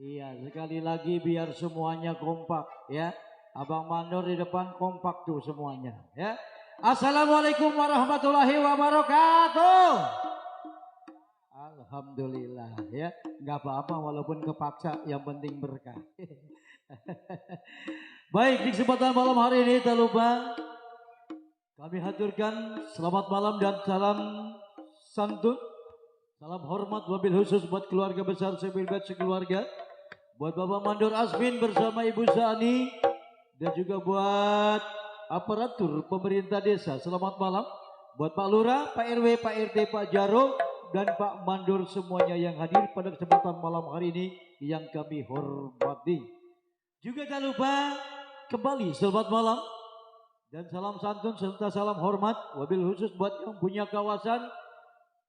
Iya, sekali lagi biar semuanya kompak ya. Abang Mandor di depan kompak tuh semuanya ya. Assalamualaikum warahmatullahi wabarakatuh. Alhamdulillah ya. Nggak apa-apa walaupun kepaksa, yang penting berkah. Baik, di kesempatan malam hari ini tak lupa kami haturkan selamat malam dan salam santun. Salam hormat wabil khusus buat keluarga besar sebilbat sekeluarga. Buat Bapak Mandor Asmin bersama Ibu Sani. Dan juga buat aparatur pemerintah desa. Selamat malam. Buat Pak Lurah, Pak RW, Pak RT, Pak Jaro. Dan Pak Mandor semuanya yang hadir pada kesempatan malam hari ini yang kami hormati. Juga tak lupa kembali selamat malam. Dan salam santun serta salam hormat. Wabil khusus buat yang punya kawasan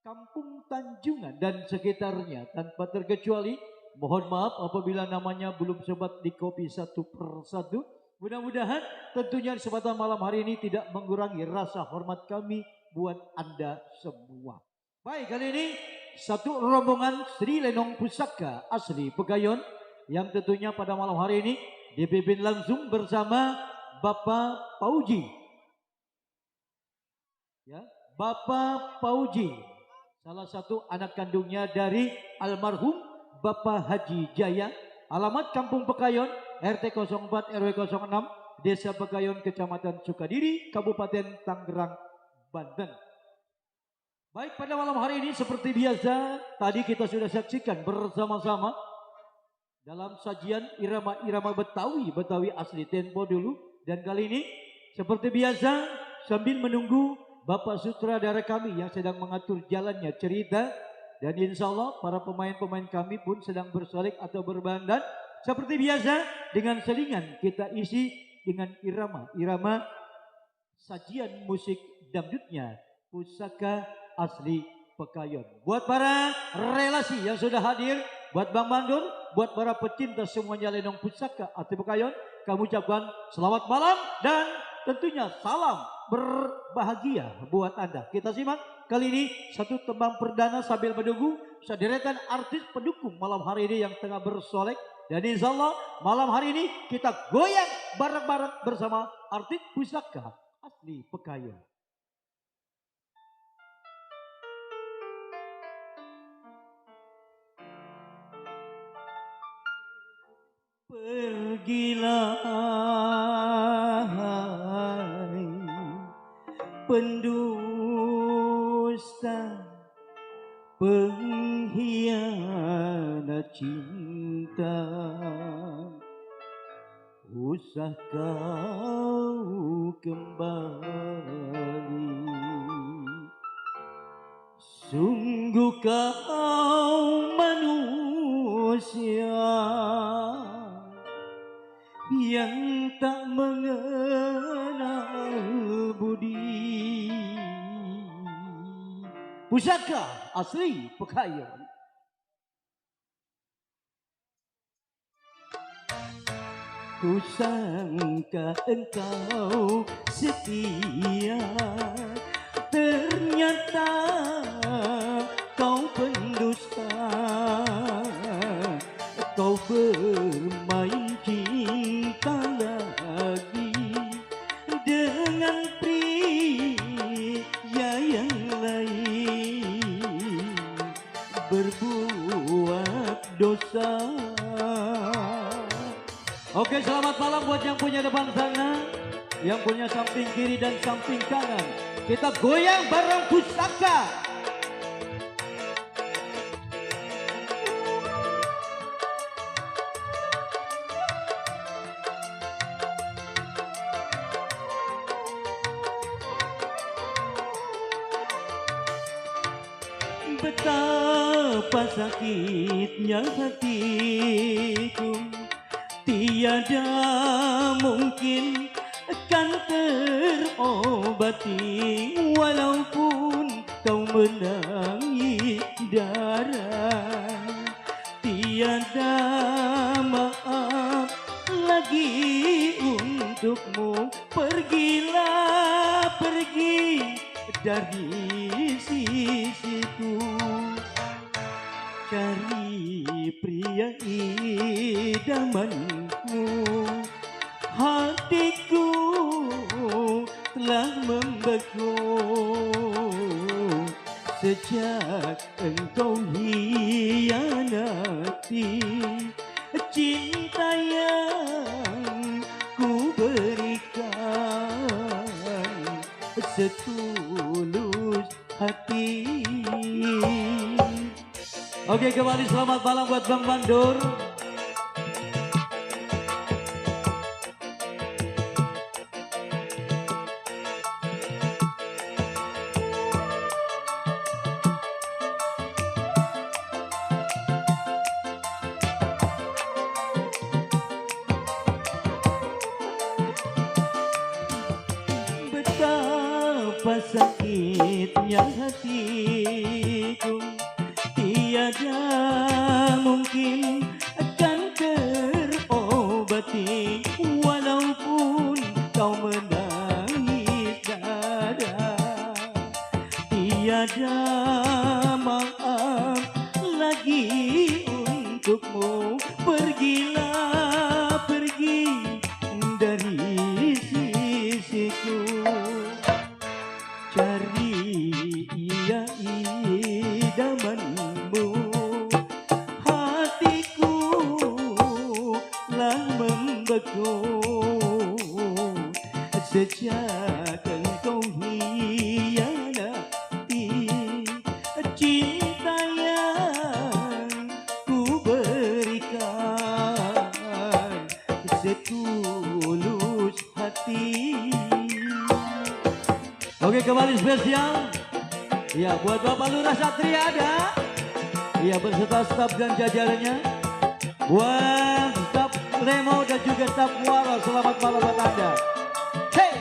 Kampung Tanjungan dan sekitarnya. Tanpa terkecuali mohon maaf apabila namanya belum sempat di copy satu persatu. Mudah-mudahan tentunya di kesempatan malam hari ini tidak mengurangi rasa hormat kami buat Anda semua. Baik, kali ini satu rombongan Sri Lenong Pusaka asli Pegayon yang tentunya pada malam hari ini dipimpin langsung bersama Bapak Pauji. Ya, Bapak Pauji, salah satu anak kandungnya dari almarhum Bapak Haji Jaya, alamat Kampung Pegayon, RT 04 RW 06, Desa Pegayon, Kecamatan Sukadiri, Kabupaten Tangerang, Banten. Baik, pada malam hari ini seperti biasa tadi kita sudah saksikan bersama-sama dalam sajian irama-irama Betawi asli tempo dulu. Dan kali ini seperti biasa sambil menunggu Bapak sutradara kami yang sedang mengatur jalannya cerita. Dan insya Allah para pemain-pemain kami pun sedang bersolek atau berbandan. Seperti biasa dengan selingan kita isi dengan irama sajian musik dangdutnya Pusaka asli Pegayon. Buat para relasi yang sudah hadir, buat Bang Mandor, buat para pecinta semuanya lenong Pusaka asli Pegayon, kami ucapkan selamat malam dan tentunya salam berbahagia buat Anda. Kita simak kali ini satu tembang perdana sambil menunggu sederetan artis pendukung malam hari ini yang tengah bersolek. Dan insya Allah malam hari ini kita goyang bareng-bareng bersama artis Pusaka asli Pegayon. Pergilah hai pendusta, pengkhianat cinta, usah kau kembali. Sungguh kau manusia yang tak mengenal budi. Pusaka asli Pegayon. Ku sangka engkau setia, ternyata kau pendusta. Kau bermain cinta lagi dengan pria yang lain, berbuat dosa. Oke, selamat malam buat yang punya depan sana, yang punya samping kiri dan samping kanan. Kita goyang bareng Pusaka. Betapa sakitnya hatiku, tiada mungkin kan terobati. Walaupun kau menangis darah, tiada maaf lagi untukmu. Pergilah, pergi dari sisiku. Cari pria idamanku, hatiku telah membeku sejak engkau hianati cinta yang ku berikan setulus hati. Oke, kembali selamat malam buat Bang Mandur. Betapa sakitnya hatiku, tiada mungkin akan terobati walaupun kau menangis dada. Tiada maaf lagi untukmu, pergilah pergi dari sisiku. Cari ia idamanmu, hatiku telah membeku sejak engkau hianati cinta yang ku berikan setulus hati. Oke, kembali spesial ya buat Bapak Lurah Satria ada, ya berserta staf dan jajarannya, buat staf Remo dan juga staf Muara, selamat malam buat Anda. Hey!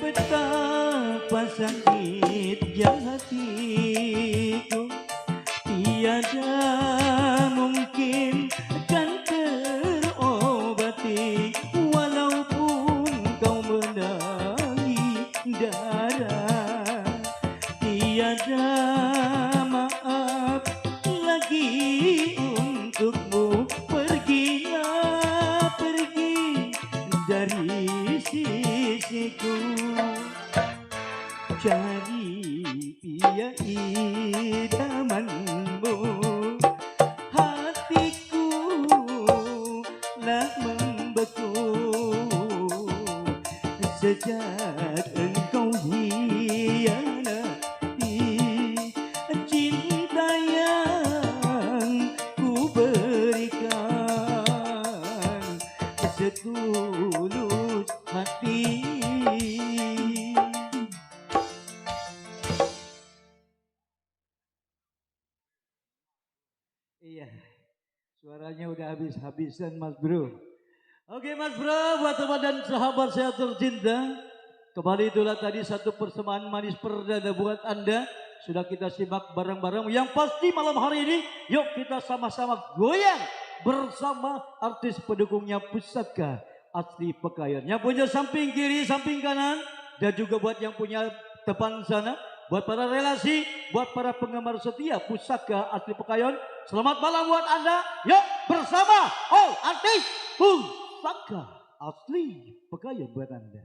Betapa sakitnya hatiku, tiada mungkin akan terobati walaupun kau menangis darah. Tiada maaf lagi untukmu, pergilah pergi dari sisiku. Cari pria idamanmu, hatiku telah membeku sejak engkau hianati cinta yang ku berikan setulus hati. Iya, suaranya udah habis-habisan Mas Bro. Oke Mas Bro, buat teman dan sahabat saya tercinta, kembali itulah tadi satu persembahan manis perdana buat Anda. Sudah kita simak bareng-bareng. Yang pasti malam hari ini, yuk kita sama-sama goyang bersama artis pendukungnya Pusaka Asli Pekayon. Yang punya samping kiri, samping kanan, dan juga buat yang punya depan sana. Buat para relasi, buat para penggemar setia Pusaka Asli Pekayon, selamat malam buat Anda. Yuk bersama all artis Pusaka Asli Pekayon buat Anda.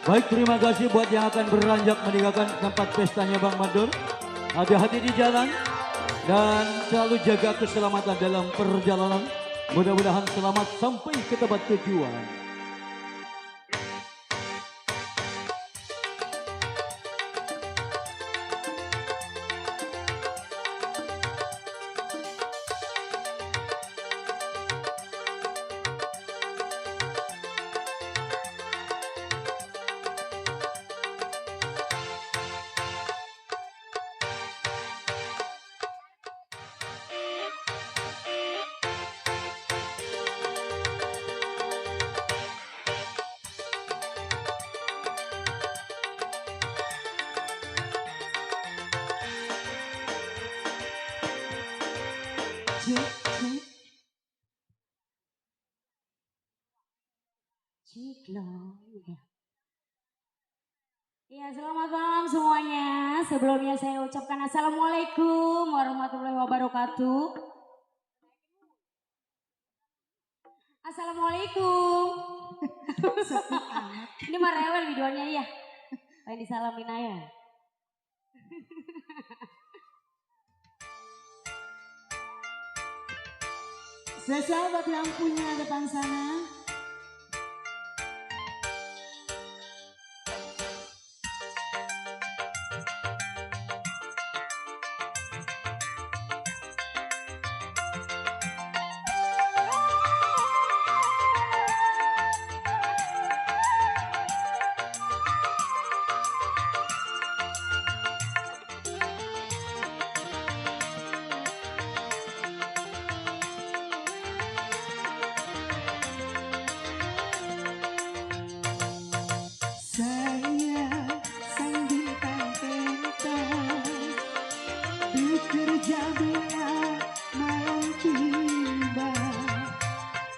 Baik, terima kasih buat yang akan beranjak meninggalkan tempat pestanya Bang Mandur. Hati-hati di jalan dan selalu jaga keselamatan dalam perjalanan. Mudah-mudahan selamat sampai ke tempat tujuan. Cek, cek. Cek loh. Ya, selamat malam semuanya. Sebelumnya saya ucapkan assalamualaikum warahmatullahi wabarakatuh. Assalamualaikum. Ini mah rewel videonya ya. Pengen disalamin aja. Sesahabat yang punya depan sana. Bekerja bila malam tiba,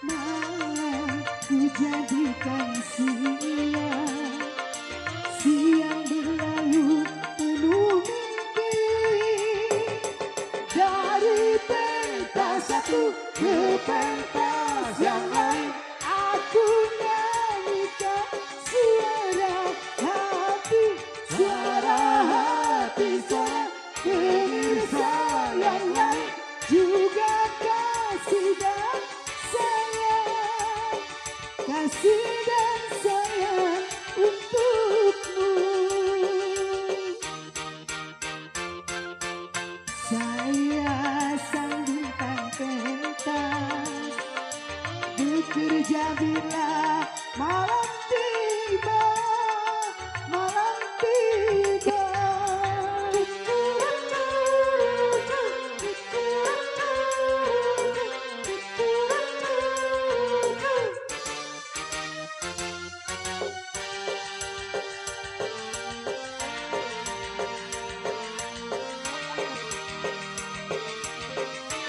malam ku jadikan siang, siang berlalu penuh mimpi. Dari pentas satu ke pentas yang lain, aku nyanyikan suara hati, suara hati, suara pemirsa yang lain, juga kasih dan sayang, kasih dan sayang untukmu. Saya sang bintang pentas, bekerja bila malam tiba, malam tiba.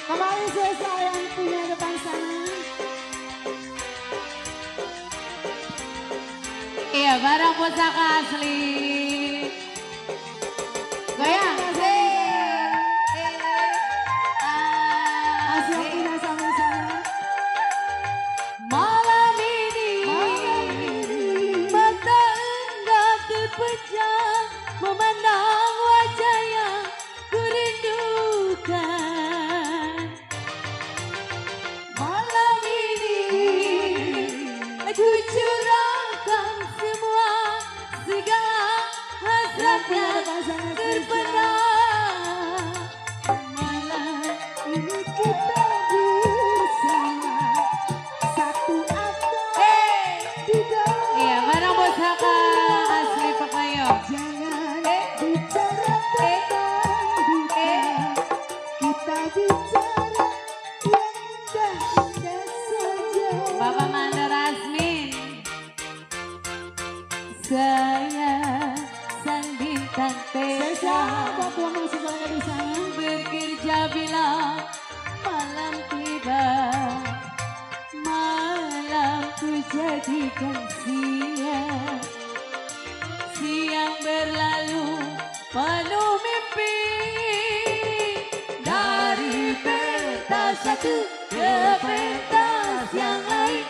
Kembali selesai yang punya depan sana. Iya, barang pusaka asli. Goyang. Asli tidak sama-sama. Malam ini mata enggak terpejam memandang wajah yang ku rindukan. Malam ini ku curahkan semua segala hasrat yang terpendam. Malam ini kita bersama satu atap di dalam. Iya, barang pusaka asli Pekayo. Jangan bicara tentang duka, kita bicara yang indah-indah saja. Bapak Mandor Asmin. Saya sang bintang pentas, bekerja bila malam tiba, malam ku jadikan siang, siang berlalu penuh mimpi. Dari pentas satu ke pentas yang lain,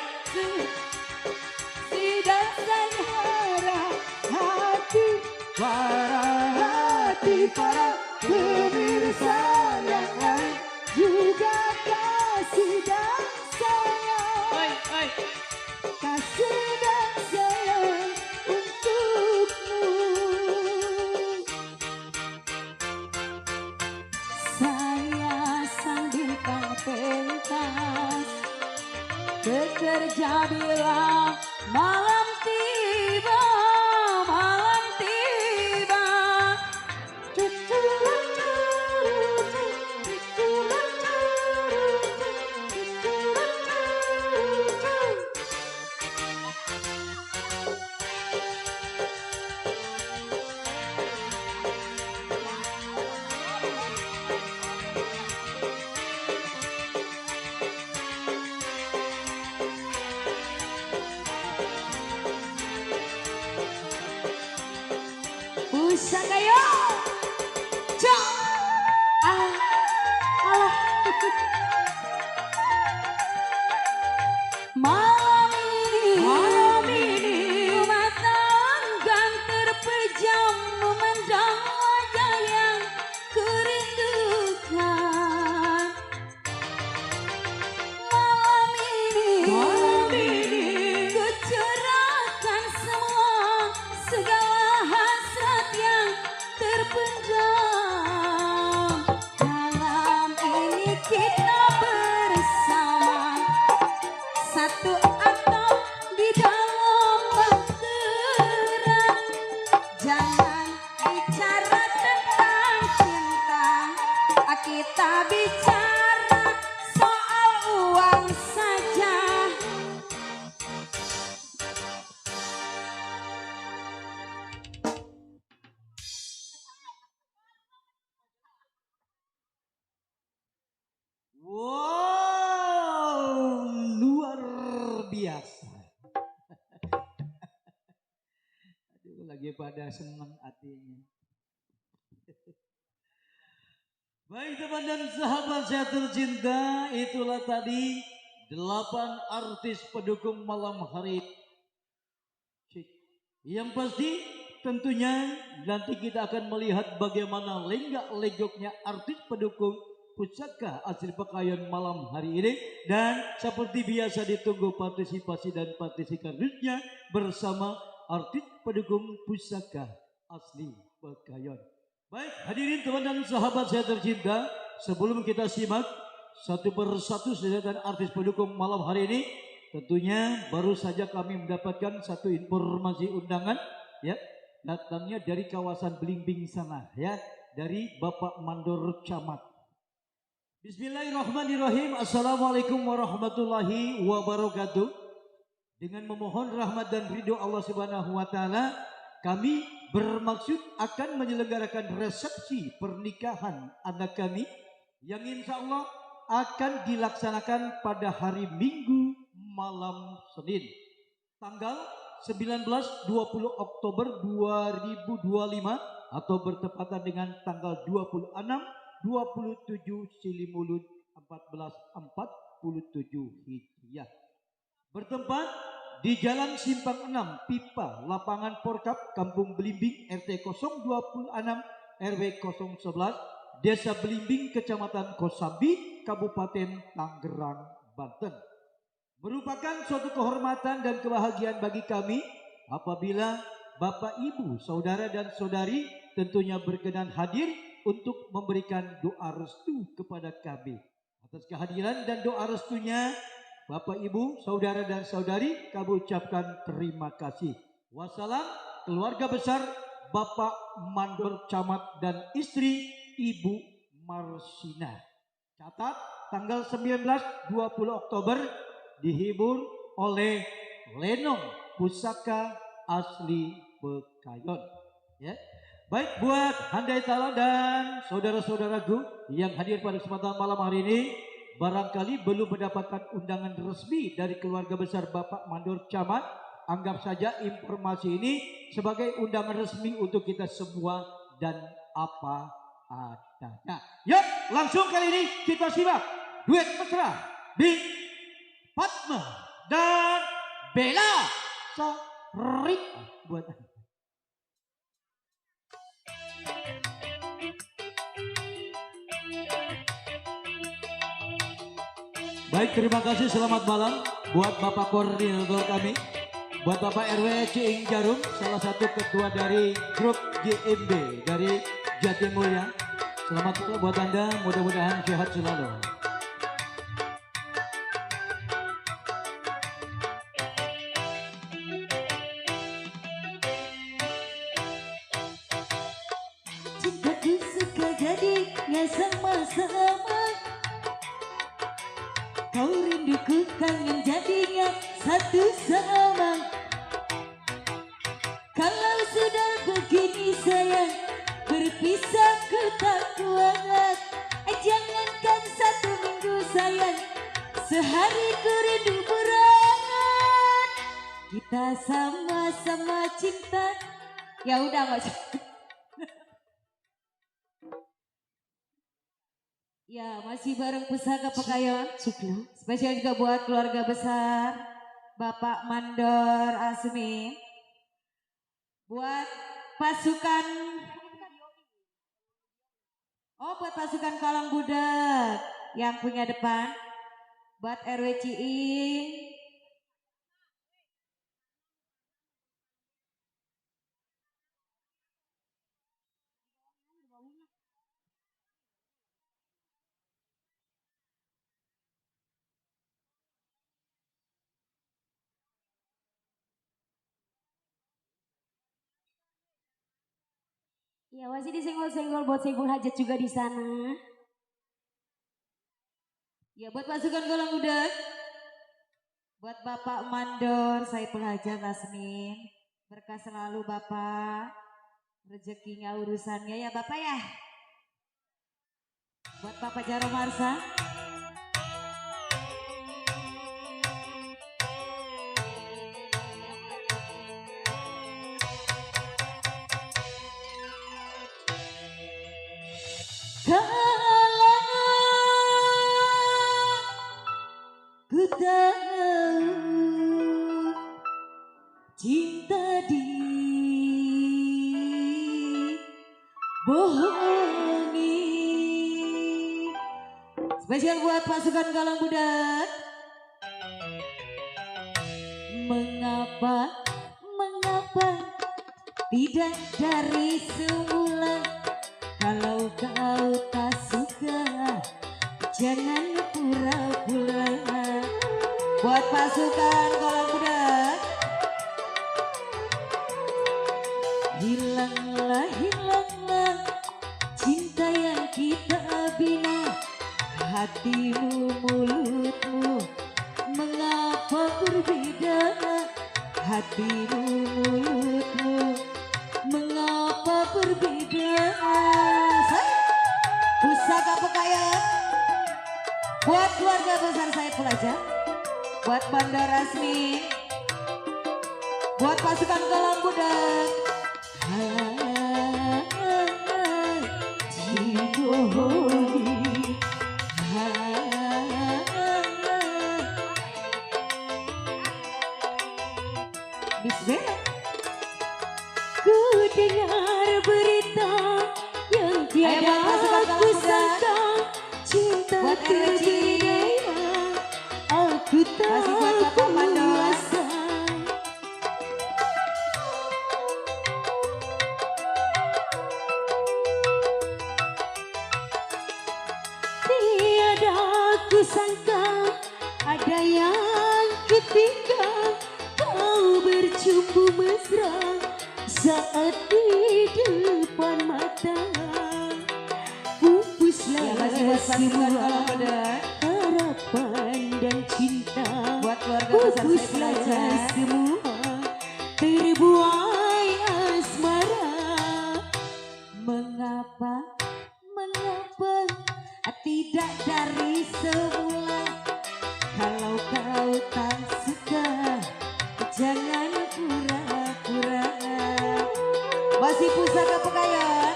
tidak suara hati, para hati, para pemirsa yang lain, juga kasih dan sayang, kasih dan sayang untukmu. Saya sang bintang pentas, bekerja bila malam tiba, malam tiba. pusaka yo. Cok. Alah. Malam ini matangkan terpejam memandang wajah yang kurindukan. Malam ini ku curahkan semua segala hasrat yang terpendam. Malam ini kita bersama satu atap di dalam bahtera. Jangan bicara tentang cinta, kita bicara soal uang saja. Wow, luar biasa. Aduh, lagi pada seneng hatinya. Baik teman dan sahabat saya tercinta, itulah tadi 8 artis pendukung malam hari. Yang pasti tentunya nanti kita akan melihat bagaimana lenggak-lenggoknya artis pendukung pusaka asli Pekayon malam hari ini. Dan seperti biasa ditunggu partisipasi dan partisi kardusnya bersama artis pendukung pusaka asli Pekayon. Baik hadirin teman dan sahabat saya tercinta, sebelum kita simak satu persatu sederetan artis pendukung malam hari ini, tentunya baru saja kami mendapatkan satu informasi undangan ya, datangnya dari kawasan Belimbing sana ya, dari Bapak Mandor Camat. Bismillahirrahmanirrahim. Assalamualaikum warahmatullahi wabarakatuh. Dengan memohon rahmat dan ridho Allah Subhanahu wa taala, kami bermaksud akan menyelenggarakan resepsi pernikahan anak kami yang insya Allah akan dilaksanakan pada hari Minggu malam Senin tanggal 19-20 Oktober 2025 atau bertepatan dengan tanggal 26-27 Silimulud 1447 Hijriah. Bertempat di Jalan Simpang 6 Pipa Lapangan Porkap Kampung Belimbing RT 026 RW 011 Desa Belimbing Kecamatan Kosambi Kabupaten Tangerang Banten. Merupakan suatu kehormatan dan kebahagiaan bagi kami apabila Bapak Ibu, Saudara dan Saudari tentunya berkenan hadir untuk memberikan doa restu kepada kami. Atas kehadiran dan doa restunya Bapak Ibu, Saudara dan Saudari, kami ucapkan terima kasih. Wassalam, keluarga besar Bapak Mandor Camat dan istri Ibu Marsina. Catat tanggal 19-20 Oktober dihibur oleh Lenong Pusaka Asli Pekayon. Ya. Baik buat handai tala dan saudara-saudaraku yang hadir pada kesempatan malam hari ini, barangkali belum mendapatkan undangan resmi dari keluarga besar Bapak Mandor Camat, anggap saja informasi ini sebagai undangan resmi untuk kita semua dan apa adanya. Yuk langsung kali ini kita simak duet mesra Bing Fatma dan Bella Sarit buat baik, terima kasih, selamat malam buat Bapak Koordinator kami, buat Bapak RW Ciing Jarum, salah satu ketua dari grup GMB dari Jatimulya. Selamat malam buat Anda, mudah-mudahan sehat selalu. Cintaku suka jadinya sama-sama, kau rinduku kangen jadinya satu sama. Kalau sudah begini sayang, berpisah ku tak kuat. Jangankan 1 minggu sayang, sehari ku rindu berat. Kita sama-sama cinta. Ya udah nggak usah. Ya, masih bareng Pusaka Pekayon. Cikno. Spesial juga buat keluarga besar Bapak Mandor Asmi. Buat pasukan buat pasukan Kalang Budak yang punya depan. Buat RW Ciing. Ya, masih disenggol-senggol buat senggol hajat juga di sana. Ya, buat pasukan Kalang Budak. Buat Bapak Mandor, Saiful Hajat Asmin. Berkah selalu Bapak. Rezekinya urusannya ya Bapak ya. Buat Bapak Jaro Marsa. Kalau ku tahu cinta di bohongi. Spesial buat pasukan Kalang Budak. Mengapa tidak dari semula? Kalau kau tak suka, jangan pura-pura. Buat pasukan Kalang Budak. Hilanglah cinta yang kita bina. Hatimu, mulutmu, mengapa berbeda? Hatimu, mulutmu, mengapa berbeda? Pusaka Pekayon. Buat keluarga besar Saiful Hajat. Buat Bandar Asmi. Buat pasukan Kalang Budak. Dibohongi. Bismillah. Ku dengar berita yang tiada aku sangka, cinta terjadi, aku tak kuasa. Tiada aku sangka ada yang ketiga, kau bercumbu mesra saat di depan mata. Pupuslah semua harapan dan cinta. Buat keluarga besar Pupuslah Saiful Hajat. semua terbuai asmara. Mengapa tidak dari semula? Kalau kau tak suka, jangan pura-pura. Masih Pusaka Pekayon.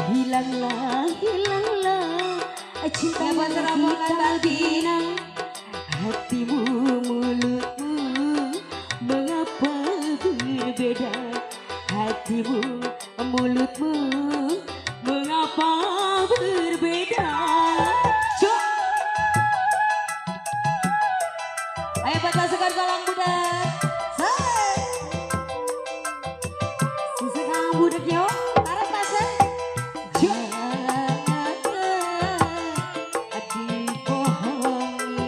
Hilanglah cinta yang kita bina. Hatimu, mulutmu, mengapa berbeda? Hatimu, mulutmu, mengapa berbeda? Cuk. Ayo buat pasukan Kalang Budak. Sisa Kalang Budak yo. Tarik pasang. Dibohongi.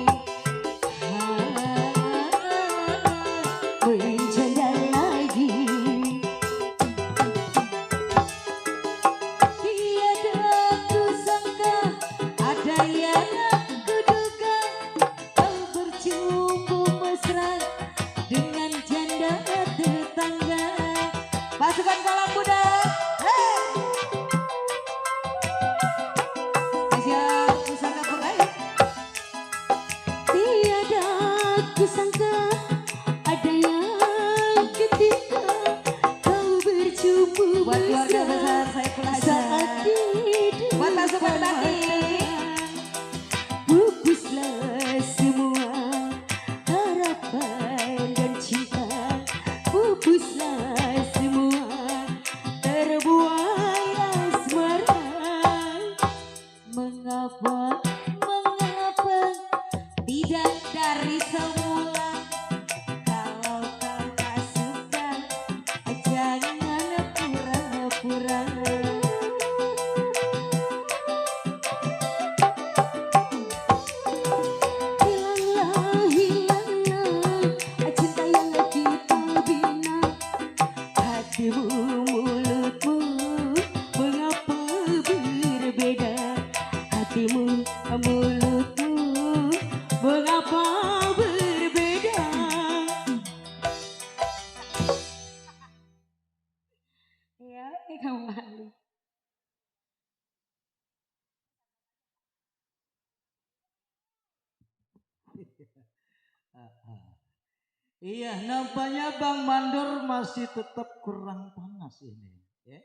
Iya, nampaknya Bang Mandor masih tetap kurang panas ini. Ya.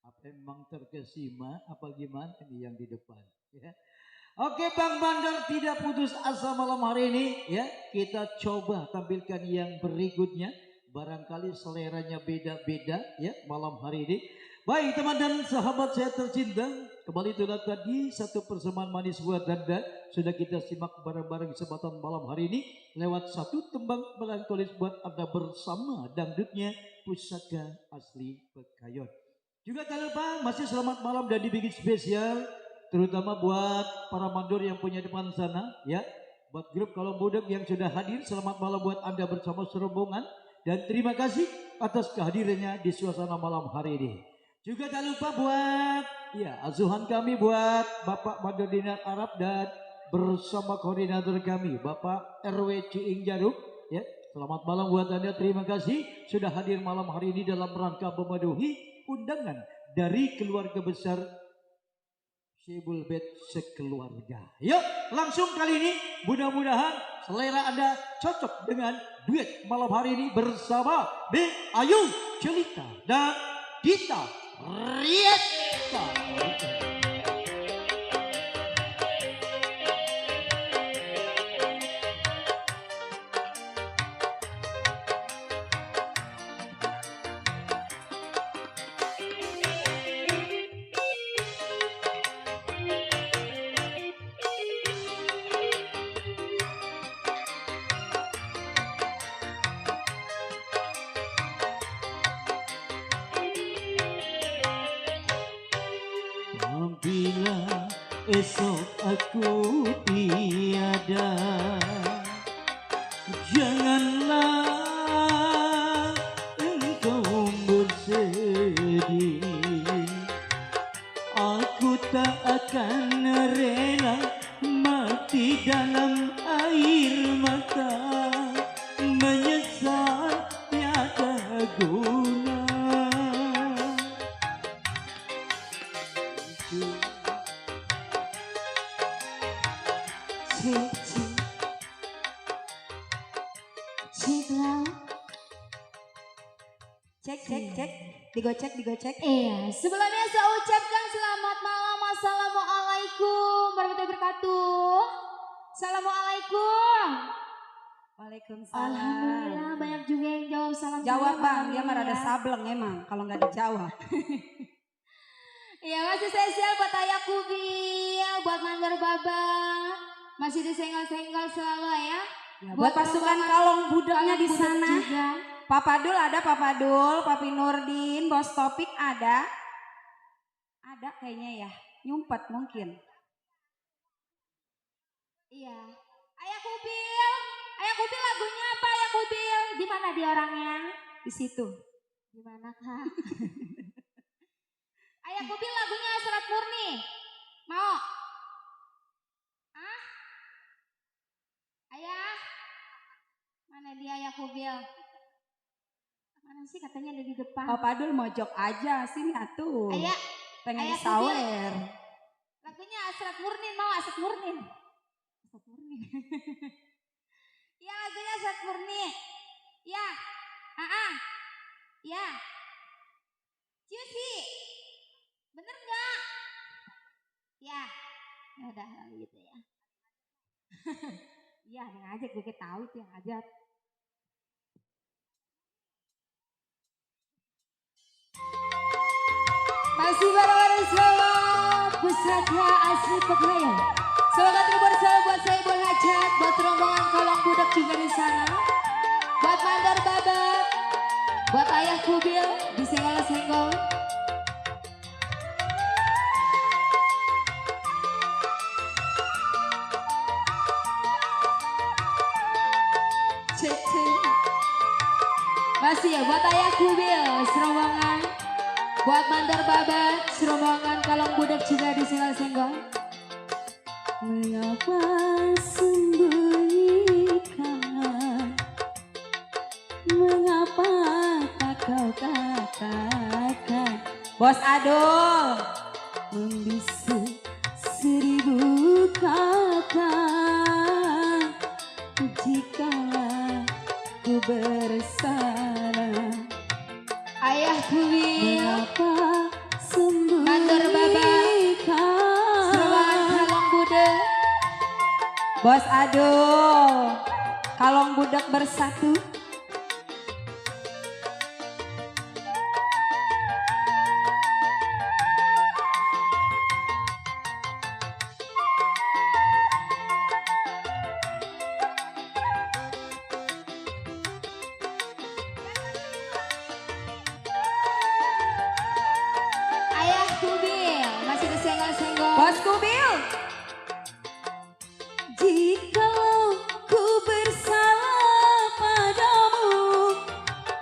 Apa memang terkesima, apa gimana ini yang di depan. Ya. Oke Bang Mandor tidak putus asa malam hari ini. Ya, kita coba tampilkan yang berikutnya. Barangkali seleranya beda-beda ya malam hari ini. Baik teman dan sahabat saya tercinta, kembali itulah tadi satu persembahan manis buat Anda. Sudah kita simak bareng-bareng kesempatan malam hari ini lewat satu tembang melankolis buat Anda bersama dangdutnya Pusaka Asli Pekayon. Juga tak lupa masih selamat malam dan dibikin spesial terutama buat para mandor yang punya depan sana ya. Buat grup Kalong Budak yang sudah hadir, selamat malam buat Anda bersama serombongan. Dan terima kasih atas kehadirannya di suasana malam hari ini. Juga tak lupa buat ya asuhan kami buat Bapak Mandor Dinar Arab dan bersama koordinator kami Bapak RW Ciing Jaruk ya. Selamat malam buat Anda, terima kasih sudah hadir malam hari ini dalam rangka memenuhi undangan dari keluarga besar Syebul Bet sekeluarga. Yuk langsung kali ini mudah-mudahan selera Anda cocok dengan duet malam hari ini bersama Bing Ayu Celita dan Dita Rieta. Bila esok aku tiada, janganlah engkau bersedih. Aku tak akan rela mati dalam air mata, menyesal tiada guna. Cek, digocek. Iya, sebelumnya saya ucapkan selamat malam. Assalamualaikum warahmatullahi wabarakatuh. Assalamualaikum. Waalaikumsalam. Alhamdulillah banyak juga yang jawab salam. Jawab saya Bang, malam dia ini mah rada ya. sableng emang kalau nggak dijawab. Iya, masih spesial buat Ayah Kubil, buat Mandor Baba. Masih disenggol-senggol selalu ya. Buat pasukan Kalong Budaknya di Budak sana. juga. Papa Dul ada, Papa Dul, Papi Nurdin, Bos Topik ada. Ada kayaknya ya, nyumpet mungkin. Iya. Ayah Kubil lagunya apa Ayah Kubil? Di mana dia orangnya? Di situ. Di mana Kak? Ayah Kubil lagunya Serat Murni. Mau? Ah? Ayah? Mana dia Ayah Kubil? Mana sih katanya ada di depan? Papa Dul mojok aja sini atuh. Ayah, Pengen Ayah disawer. lagunya Asrat Murnin, mau Asrat Murnin? Asrat Murnin. Iya lagunya Asrat Murni. Ya, ya. Ciusi, bener nggak? Ya, ya udah kalau gitu ya. Iya, yang ngajak gue tahu itu yang ngajak. Masih bareng sama Pusaka Asli Pekayon. Semoga terhibur selalu buat saya buat hajat, buat rombongan Kalong Budak juga di sana. Buat Mandor Babat, buat Ayah Kubil disenggol-senggol. Cek. Masih ya buat Ayah Kubil serombongan. Buat Mandor Babat, serombongan Kalong Budak juga disenggol-senggol. Mengapa sembunyikan? Mengapa tak kau katakan? Bos Adul membisu 1000 kata. Jikalau bersalah. Ayahku Wil, Mengapa sembunyikan Mandor Baba, Seruan Kalong Budak. Bos aduh, Kalong Budak bersatu. Ayahku Bil, masih kesenggol-senggol. Bosku Bil. Jikalau ku bersalah padamu,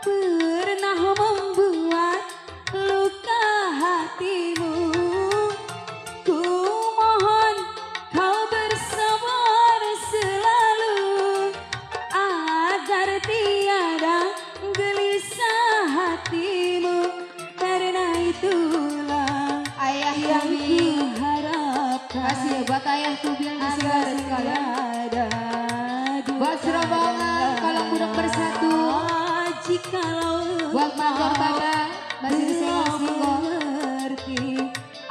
pernah membuat luka hatimu, ku mohon kau bersabar selalu, agar tiada gelisah hatimu. Karena itulah Ayah yang Bil. kuharapkan, Kasih ya buat ayahku Bil di agar segala sekalian. tiada Buat rombongan Kalong Budak bersatu. Jikalau Buat Mandor Baba, masih kesenggol-senggol. mengerti,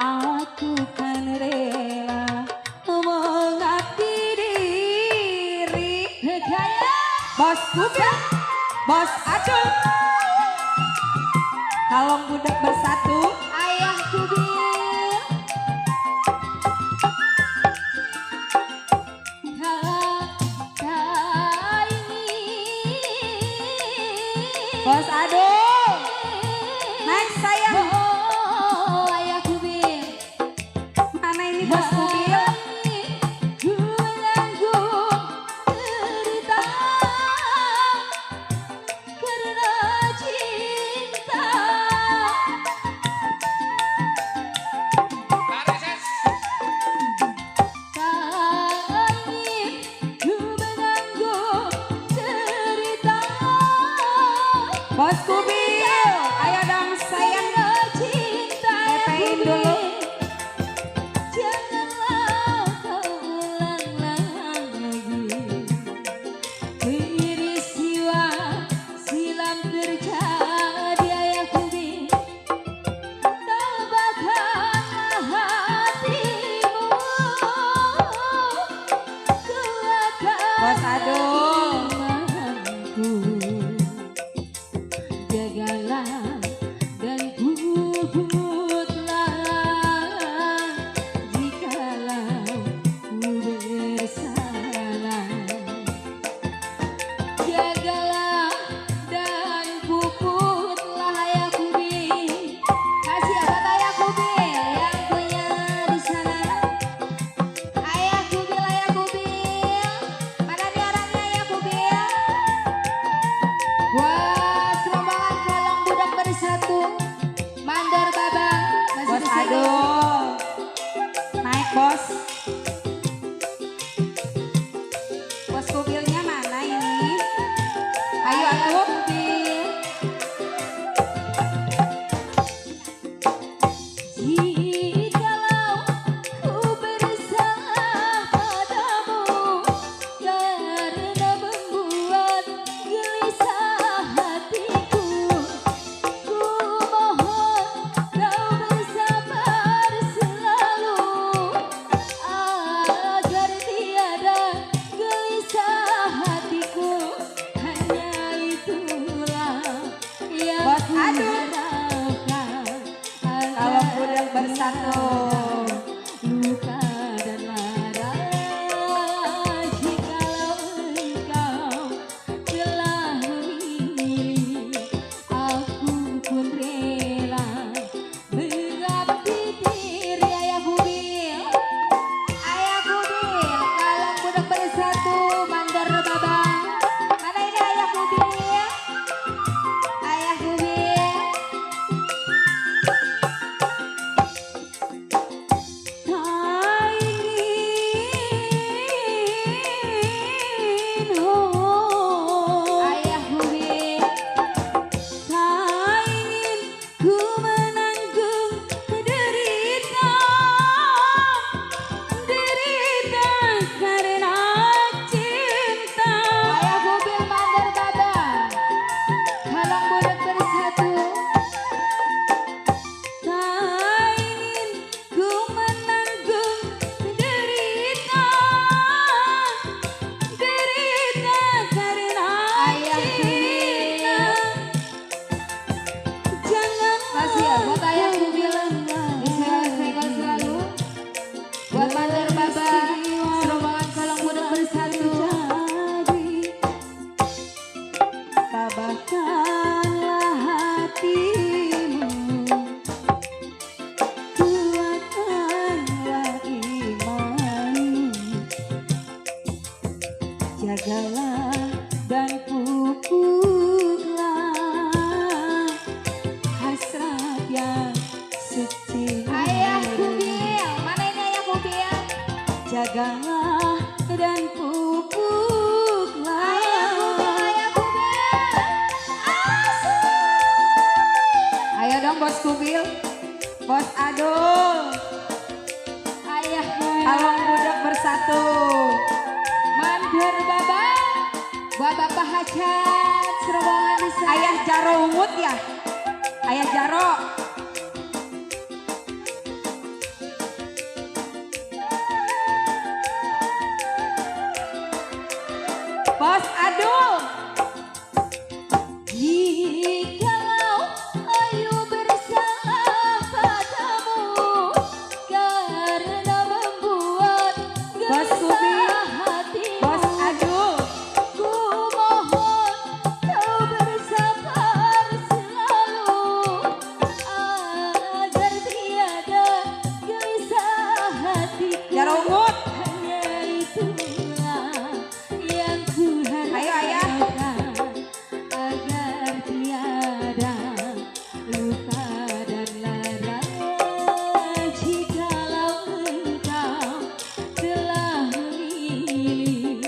aku kan rela mengabdi diri. Gaya. Bosku Bil, bos Adul, Kalong Budak bersatu. Ayahku Bil. Bos Adul, naik sayang. Oh, ayahku Bil. Mana ini bosku Bil? Bosku Bil, ayo dong sayang. DP-in dulu. Janganlah kau ulang lagi peristiwa silam terjadi ayahku Bil. Tabahkanlah hatimu, kuatkan Bos Adul. imanku. Jagalah dan puputlah jikalau ku bersalah. Jagalah dan puputlah ayahku Bil. Kasih ya buat ayahku Bil yang punya di sana. Ayahku Bil, ayahku Bil. Mana nih orangnya ayahku Bil? Buat rombongan Kalong Budak bersatu. Mandor Baba, masih Bos kesenggol. Adul, naik bos. Bosku Bilnya mana ini? Ayo aku. Ayahku Bil. Jikalau ku bersalah padamu, karena membuat gelisah hatiku, ku mohon kau bersabar selalu, agar tiada gelisah hatiku. Hanya itulah yang Bos Adul. kuharapkan, Kalong Budak bersatu. luka dan lara. Jikalau engkau telah memilih, aku pun rela mengabdi diri. Ayahku Bil, ayahku Bil, Kalong Budak bersatu. Mandor Baba, mana ini ayahku Bil? Ayahku Bil. tabahkanlah hatimu, kuatkanlah imanmu, jagalah dan pupuklah hasrat yang suci. Ayah Kubil, mana ini Ayah Kubil? Jagalah dan pupuklah. Ayah Kubil. Ayo dong Bos Kubil, Bos Adul, Ayah Kalong Budak bersatu. Mandor Baba, buat Bapak Hajat, serombongan di sana. Ayah Jaro Umut ya, Ayah Jaro. Bos Adul. Jikalau ayu bersalah padamu karena membuat Bos Kubil, gelisah hatimu, Bos Adul. ku mohon kau bersabar selalu agar tiada gelisah hatiku. Jaro Umut. Hanya itulah yang ku Ayo, Ayah. harapkan agar tiada luka dan lara. Jikalau engkau telah memilih,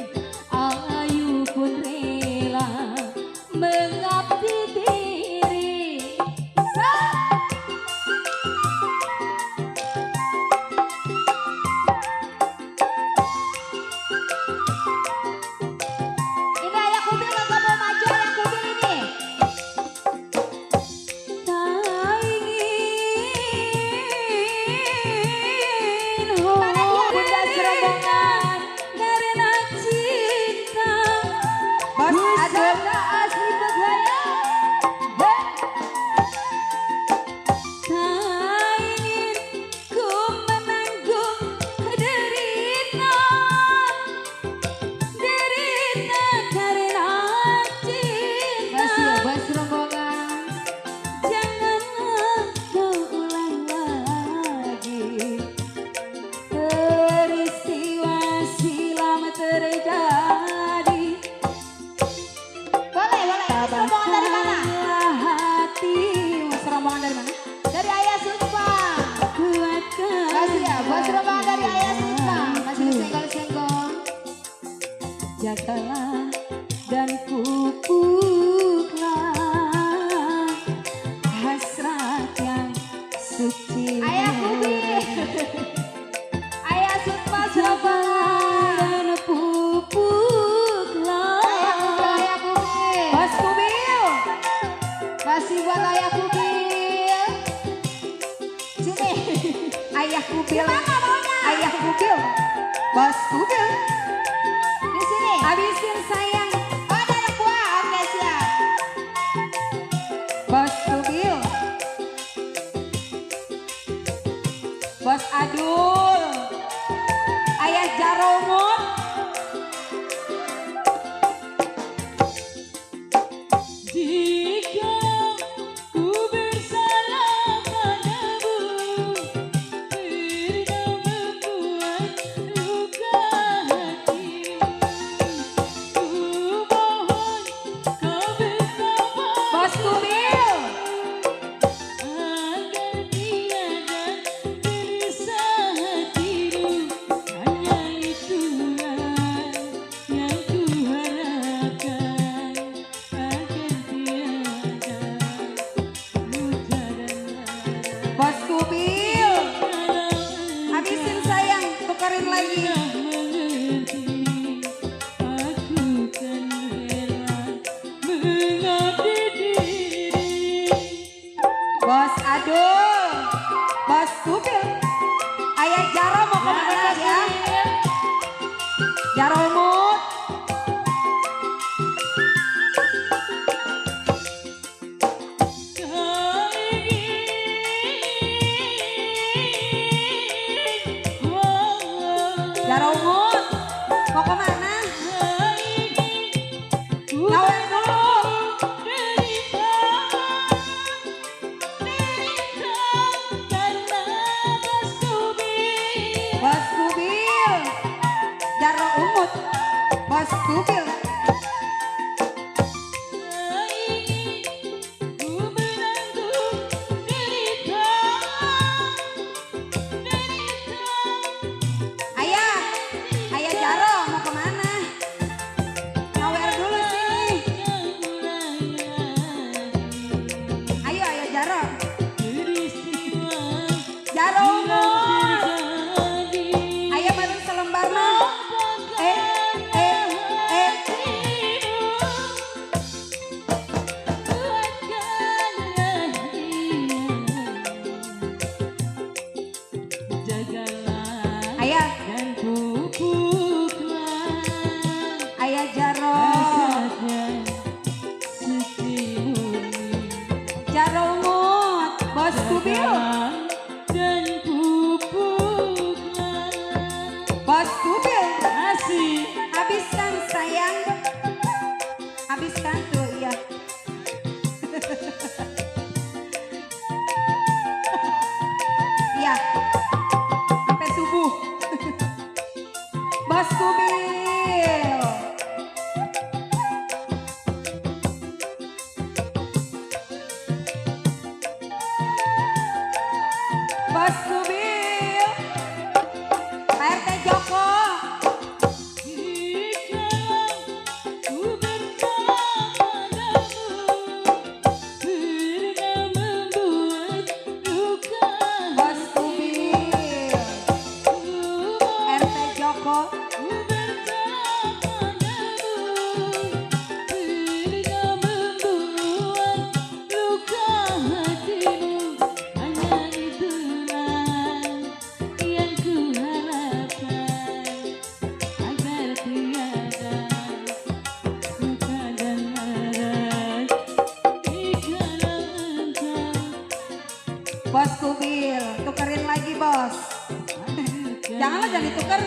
Ayu pun rela mengabdi diri. Ini Ayah Kubil nggak mau maju, Ayah Kubil ini. Tak ingin Mana dia? Bunda serombongan karena cinta. Bos Adul. Pusaka asli Pegayan. Tak ingin ku menanggung derita karena cinta. Masih ya, Bos rombongan. Janganlah kau ulang lagi peristiwa silam terjadi. Boleh, boleh. Ini rombongan dari mana? Tabahkanlah hatimu. Serombongan dari mana? Dari Ayah Suspa. Kuatkan. Masih ya, Bos rombongan dari Ayah Suspa. Masih disenggol-senggol. Jagalah dan pupuklah hasrat yang suci. Ayah Kubil. Ayah Suspa serombongan. Dan pupuklah. Ayah Kubil. Bos Kubil. Masih buat Ayah Kubil. Sini. Ayah Kubil. Mana maunya? Ayah Kubil. Bos Kubil. Di sini. Habisin sayang. Oh, ada anak buah. Oke, siap. Bos Kubil. Bos Adul. Ayah Jaromut. Jika ku bersalah padamu karena membuat luka hatimu, ku mohon kau bersabar. Bos Kubil. Agar tiada gelisah hatimu, hanya itulah yang ku harapkan agar tiada luka dan lara. Bos Kubil, habisin sayang, tukarin lagi. Aku kan rela mengabdi diri. Bos Adul, Bos Kubil, Ayah Jaro mau kemana ya? Jaro Mut. Jaro Mut, mau kemana? Ngawin dulu. Jaromot, Bos Kubil. Dan pupuknya Bos Kubil. masih Habiskan sayang. Habiskan tuh iya. Iya. Sampai subuh. Bos Kubil. Bos Kubil. Pak RT Joko. Bos Kubil. RT Joko. Bos Kubil, tukerin lagi bos. Janganlah jangan ditukar.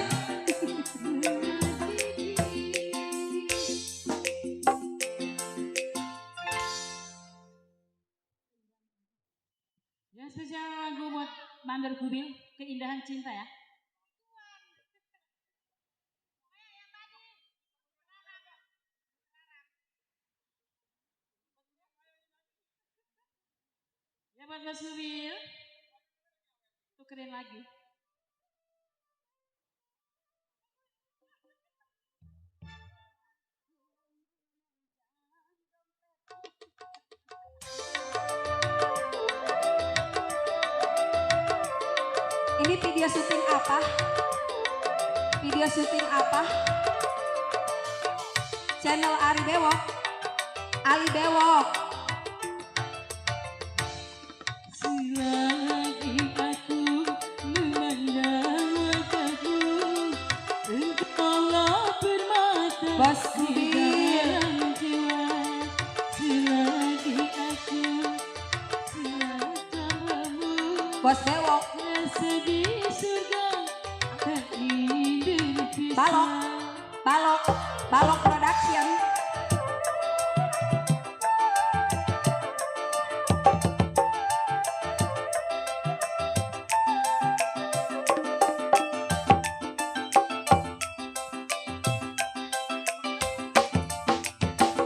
Yang spesial lagu buat Mandor Kubil, Keindahan Cinta ya. Ya buat Mas Kubil, tukerin lagi. Ini video syuting apa? Video syuting apa? Channel Ari Bewok. Ali Bewok. Selagi aku memandang wajahmu, engkaulah permata Bos di Kubil. dalam jiwa. Selagi aku selatamu, Bos Bewok. rasa di surga tak ingin berpisah. Balok. Balok. Balok Production.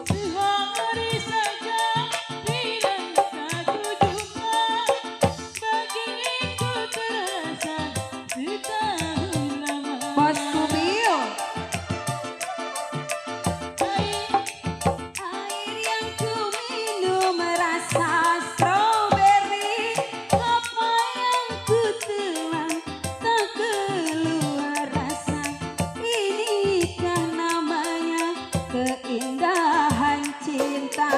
Sehari saja bila tak jumpa, bagiku terasa setahun lama. Bos Kubil. Air yang ku minum rasa strawberry. Apa yang ku telan tak keluar rasa. Inikah namanya keindahan cinta.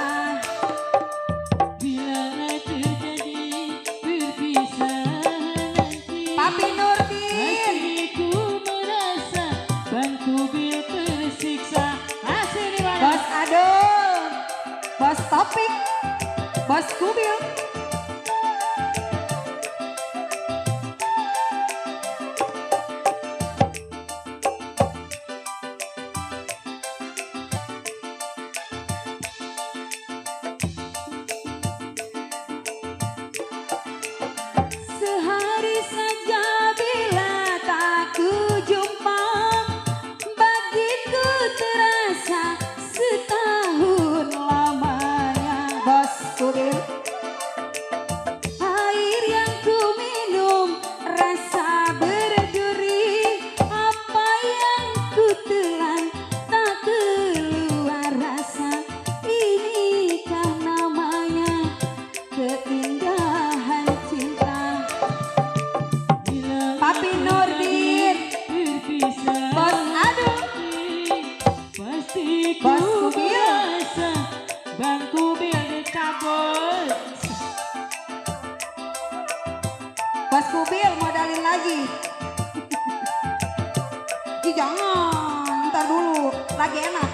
Bila terjadi perpisahan nanti, Papi Nurdin. hatiku merasa Bang Kubil tersiksa. Masih di mana? Bos Adon. Bos Topik. Bos Kubil. Sehari saja bila tak ku jumpa, bagiku terasa setahun lamanya. Bos Kubil. Air yang ku minum rasa berduri. Apa yang ku telan tak keluar rasa. Inikah namanya keindahan cinta. Bila Papi Nurdin. berpisah Bos Adul. pasti Bos ku Kubil. merasa Bang Kubil dicabut. Bos Kubil modalin lagi. Ih jangan, ntar dulu, lagi enak.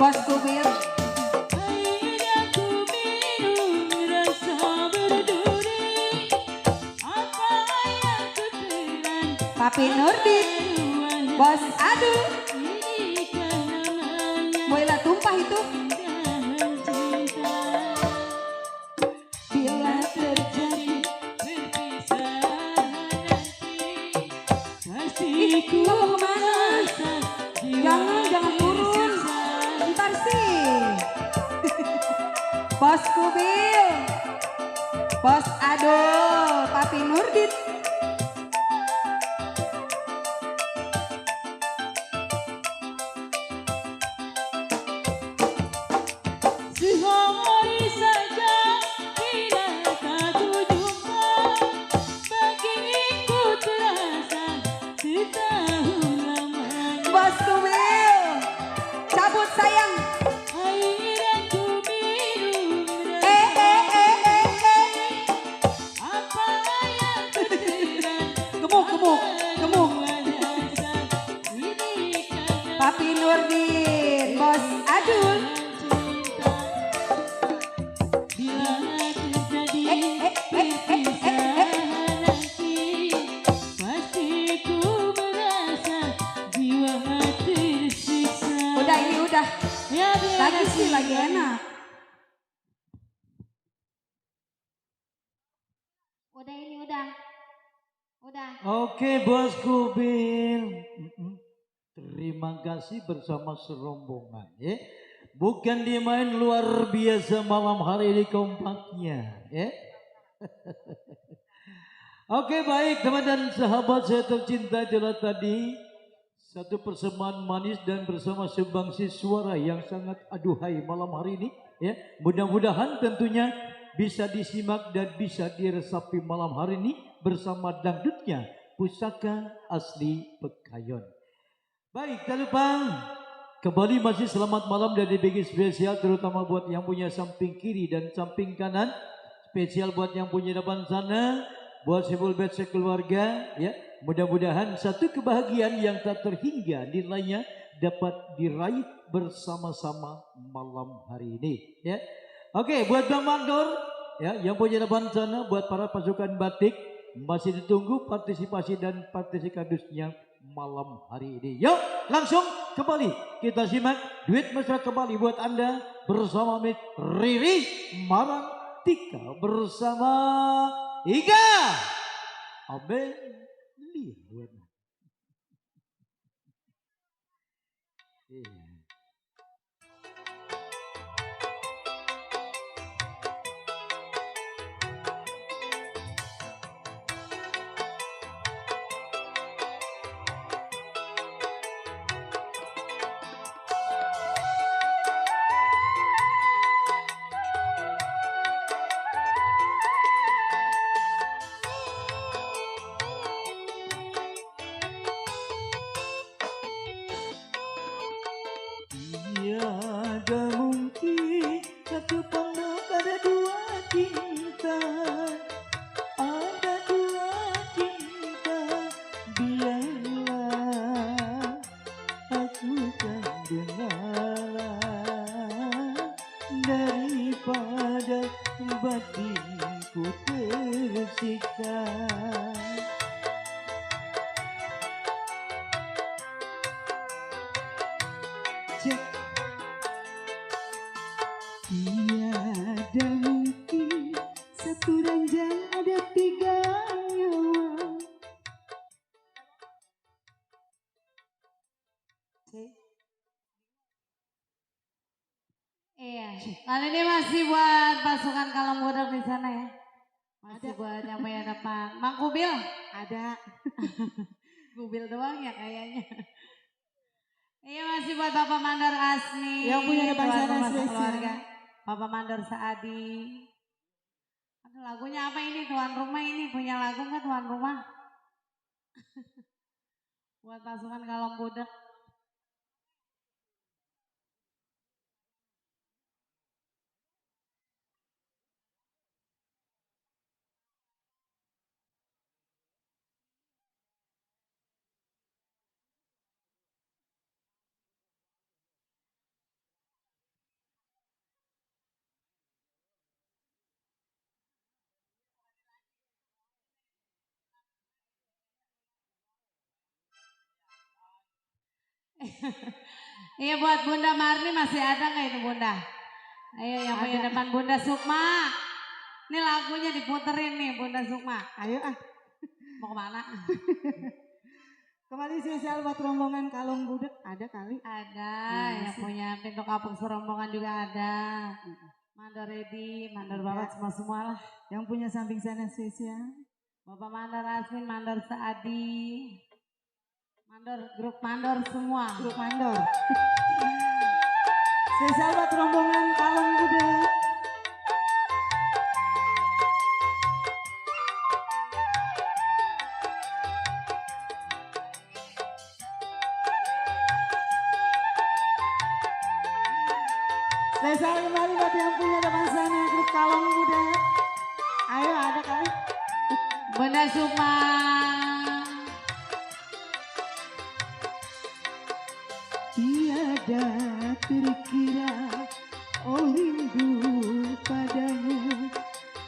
Bos Kubil. Air aku minum rasa berduri. Apa yang ku telan Papi Nurdin. Bos Aduh. ini kan namanya Boyla tumpah itu. indahan cinta. Bila terjadi. Perpisahan nanti pasti ku Kamu kemana? merasa jiwa Jangan turun. tersiksa. Ntar sih. Bos Kubil. Bos Aduh. Papi Nurdin. Sehari saja bila tak ku jumpa, bagiku terasa setahun lamanya. Bos Kubil. Cabut sayang. Air yang ku minum Eh. apa yang ku telan Gemuk. ini kan Papi Nurdin. Bos Adul. cinta. Bila terjadi perpisahan nanti, pasti ku merasa jiwa tersiksa. Udah ini udah. Ya, terima Lagi kasih. sih lagi enak. Udah ini udah. Udah. Oke Bosku Bil. Terima kasih bersama serombongan ya. Bukan dimain luar biasa malam hari ini kompaknya ya. Oke baik teman dan sahabat saya tercinta, itulah tadi satu persembahan manis dan bersama sebangsi suara yang sangat aduhai malam hari ini ya. Mudah-mudahan tentunya bisa disimak dan bisa diresapi malam hari ini bersama dangdutnya Pusaka Asli Pekayon. Baik, tak lupa kembali masih selamat malam dari bagi spesial terutama buat yang punya samping kiri dan samping kanan. Spesial buat yang punya depan sana, buat sebul bet sekeluarga ya. Mudah-mudahan satu kebahagiaan yang tak terhingga nilainya dapat diraih bersama-sama malam hari ini ya. Oke, buat Bang Mandor ya yang punya depan sana, buat para pasukan batik masih ditunggu partisipasi dan partisipasi kardusnya malam hari ini. Yuk langsung kembali kita simak duit mesra kembali buat Anda bersama Mit Riri Marantika bersama Iga Amelia. Tiada mungkin satu pondok ada dua cinta, ada dua cinta. Biarlah aku kan dengar daripada batinku tersiksa. Cek. Tiada mungkin satu ranjang ada tiga nyawa. Iya. Kali ini masih buat pasukan Kalong Budak di sana ya. Masih buat yang punya depan. Mang Kubil? Ada. Kubil doang ya kayaknya. Iya masih buat Bapak Mandor Asni. Yang punya depan tuan sana rumah spesial. sekeluarga. Bapak Mandor Saadi. Aduh lagunya apa ini tuan rumah ini? Punya lagu nggak tuan rumah? Buat pasukan Kalong Budak. Iya buat Bunda Marni masih ada nggak itu Bunda? Ayo yang punya depan Bunda Sukma. Ini lagunya diputerin nih Bunda Sukma. Ayo ah. Mau kemana? Kembali spesial buat rombongan Kalong Budek. Ada kali? Ada, yang punya pintu kapuk serombongan juga ada. Mandor Ready, Mandor Bapak semua lah. Yang punya samping sana spesial. Bapak Mandor Asmin, Mandor Saadi. Mandor, grup Mandor semua. Grup Mandor. Spesial buat rombongan Kalong Budek. Spesial kembali buat yang punya depan sana grup Kalong Budek. Ayo ada kali. Bunda Sukma. Tiada terkira oh rindu padamu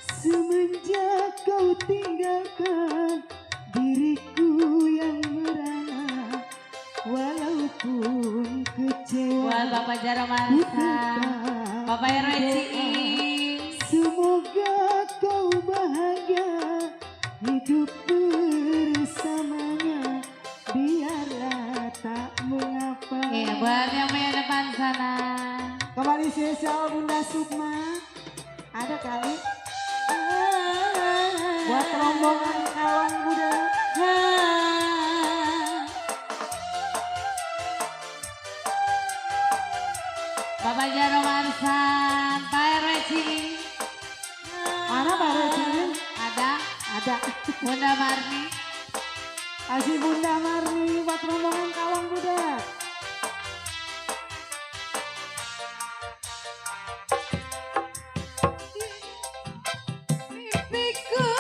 semenjak kau tinggalkan diriku yang merana walaupun kecewa Buat Bapak Jaro ku Marsa. tetap Bapak Reci. semoga kau bahagia hidup bersamanya biarlah tak mengapa. Iya buat yang punya depan sana. Kembali spesial Bunda Sukma. Ada kali buat rombongan Kalong Budek. Bapak Jaro Marsan, Pak Reci. Mana Pak Reci? Ada Ada. Bunda Marni. Kasih Bunda Marni buat rombongan Kalong Budek. Mimpiku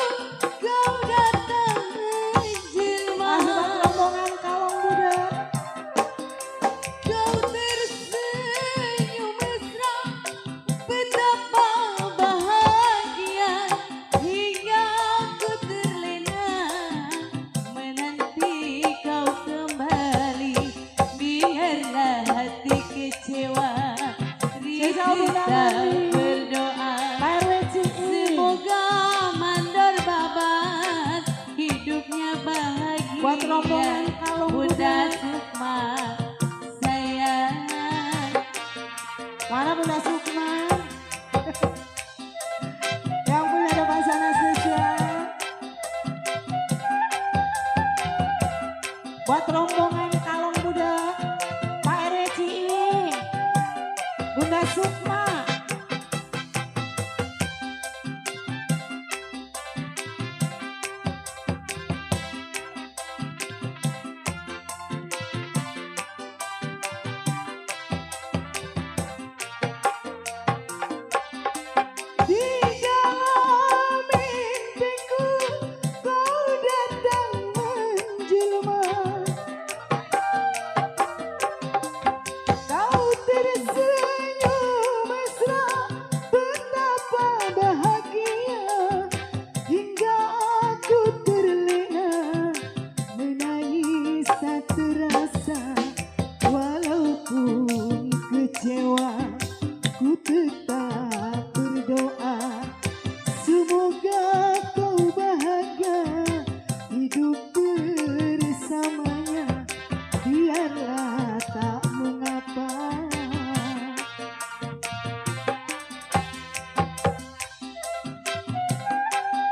kau datang menjelma. Kasih buat rombongan Kalong Budek. Kau tersenyum mesra, betapa bahagia hingga aku terlena menanti kau kembali. Biarlah hati kecewa, kita berdoa. Pak Reci. Semoga Mandor Babat hidupnya bahagia. Buat rombongan Kalong Bunda Budek. Sukma sayang. Mana Bunda Sukma? Yang punya depan sana spesial buat rombongan Kalong Budek. Pak Reci, Bunda Sukma. Di dalam mimpiku kau datang menjelma. Kau tersenyum mesra, betapa bahagia hingga aku terlena menangis tak terasa walaupun kecewa ku tetap berdoa semoga kau bahagia hidup bersamanya biarlah tak mengapa.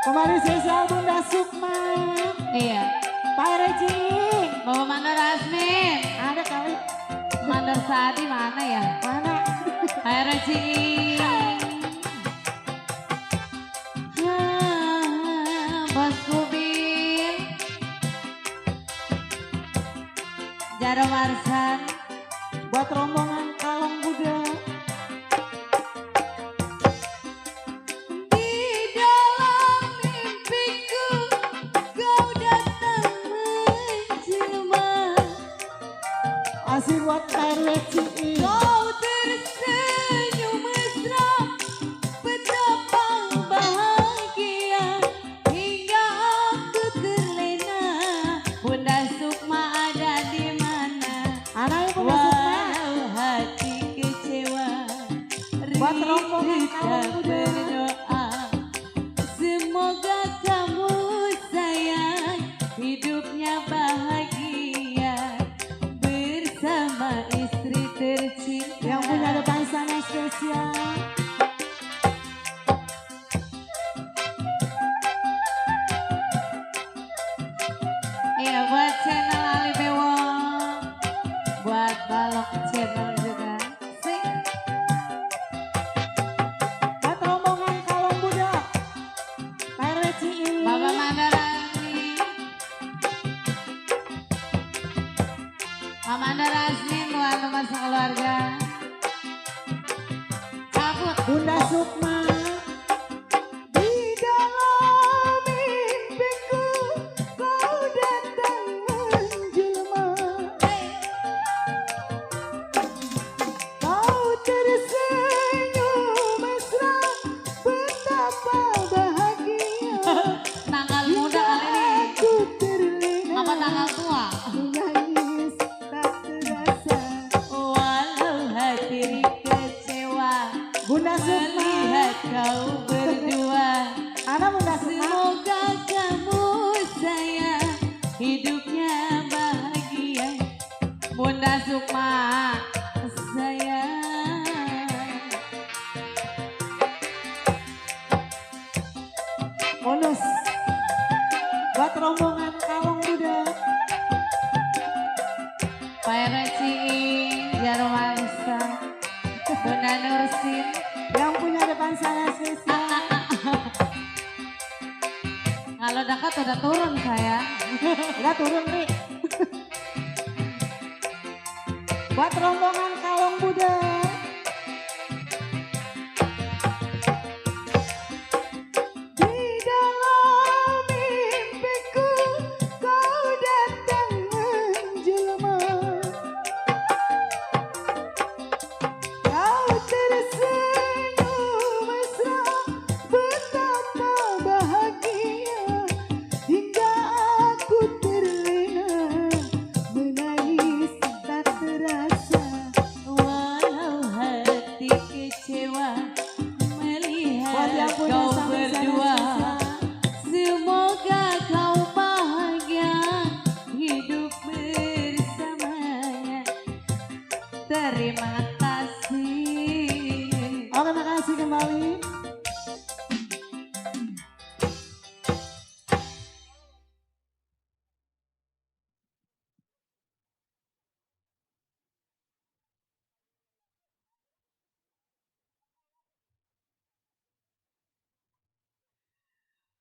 Kembali spesial Bunda Sukma. Iya. Pak Reci. Bapak Mandor Asmin. Ada kali. Mandor Saadi mana ya? Mana? Pak Reci. Bos Kubin. Jaro Marsan. Buat rombongan Kalong Budek. Di dalam mimpiku kau datang menjelma. Asih buat Pak Reci. Kau tersenyum mesra, betapa bahagia hingga aku terlena. Bunda Sukma ada di mana? Anak Yang punya depan sana spesial. Iya buat channel Ali Bewong, buat Balok channel juga. Sing. Buat rombongan Kalong Budak, Pak Reci ini. Bapak Mandarani, Amanda Rasmin buat teman sekeluarga. Cabut. Bunda Sukma. Di dalam mimpiku kau datang menjelma. Kau tersenyum mesra, betapa bahagia. Tanggal muda kali ini. Aku terlena. Apa tanggal tua? Menangis tak terasa. Walau hati kecewa. Bunda Sukma. Melihat kau berdua. Anak Bunda Sukma. Semoga kamu sayang hidupnya bahagia. Bunda Sukma sayang. Bonus buat rombongan Kalong Budak. Pak Reci Jarwansa, Bunda Nursin. Yang punya depan saya spesial. Kalau dekat udah turun saya. Udah turun nih. Buat rombongan Kalong Budak. Di dalam mimpiku kau datang menjelma. Kau tersenyum mesra, betapa bahagia. Hingga aku terlena, menangis tak terasa. Walau hati kecewa melihat kau berdua. Semoga kau bahagia hidup bersamanya. Terima kasih. Oh, terima kasih kembali.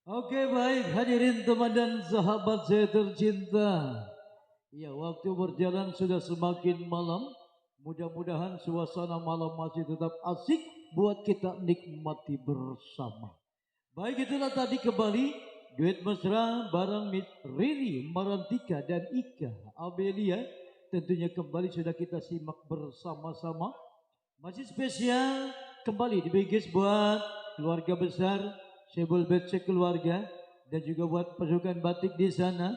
Oke baik hadirin teman dan sahabat saya tercinta. Ya waktu berjalan sudah semakin malam. Mudah-mudahan suasana malam masih tetap asik buat kita nikmati bersama. Baik itulah tadi kembali duet mesra bareng Miss Riri Marantika dan Ika Amelia. Tentunya kembali sudah kita simak bersama-sama. Masih spesial kembali dibigis buat keluarga besar Sebul Betse keluarga dan juga buat pasukan batik di sana,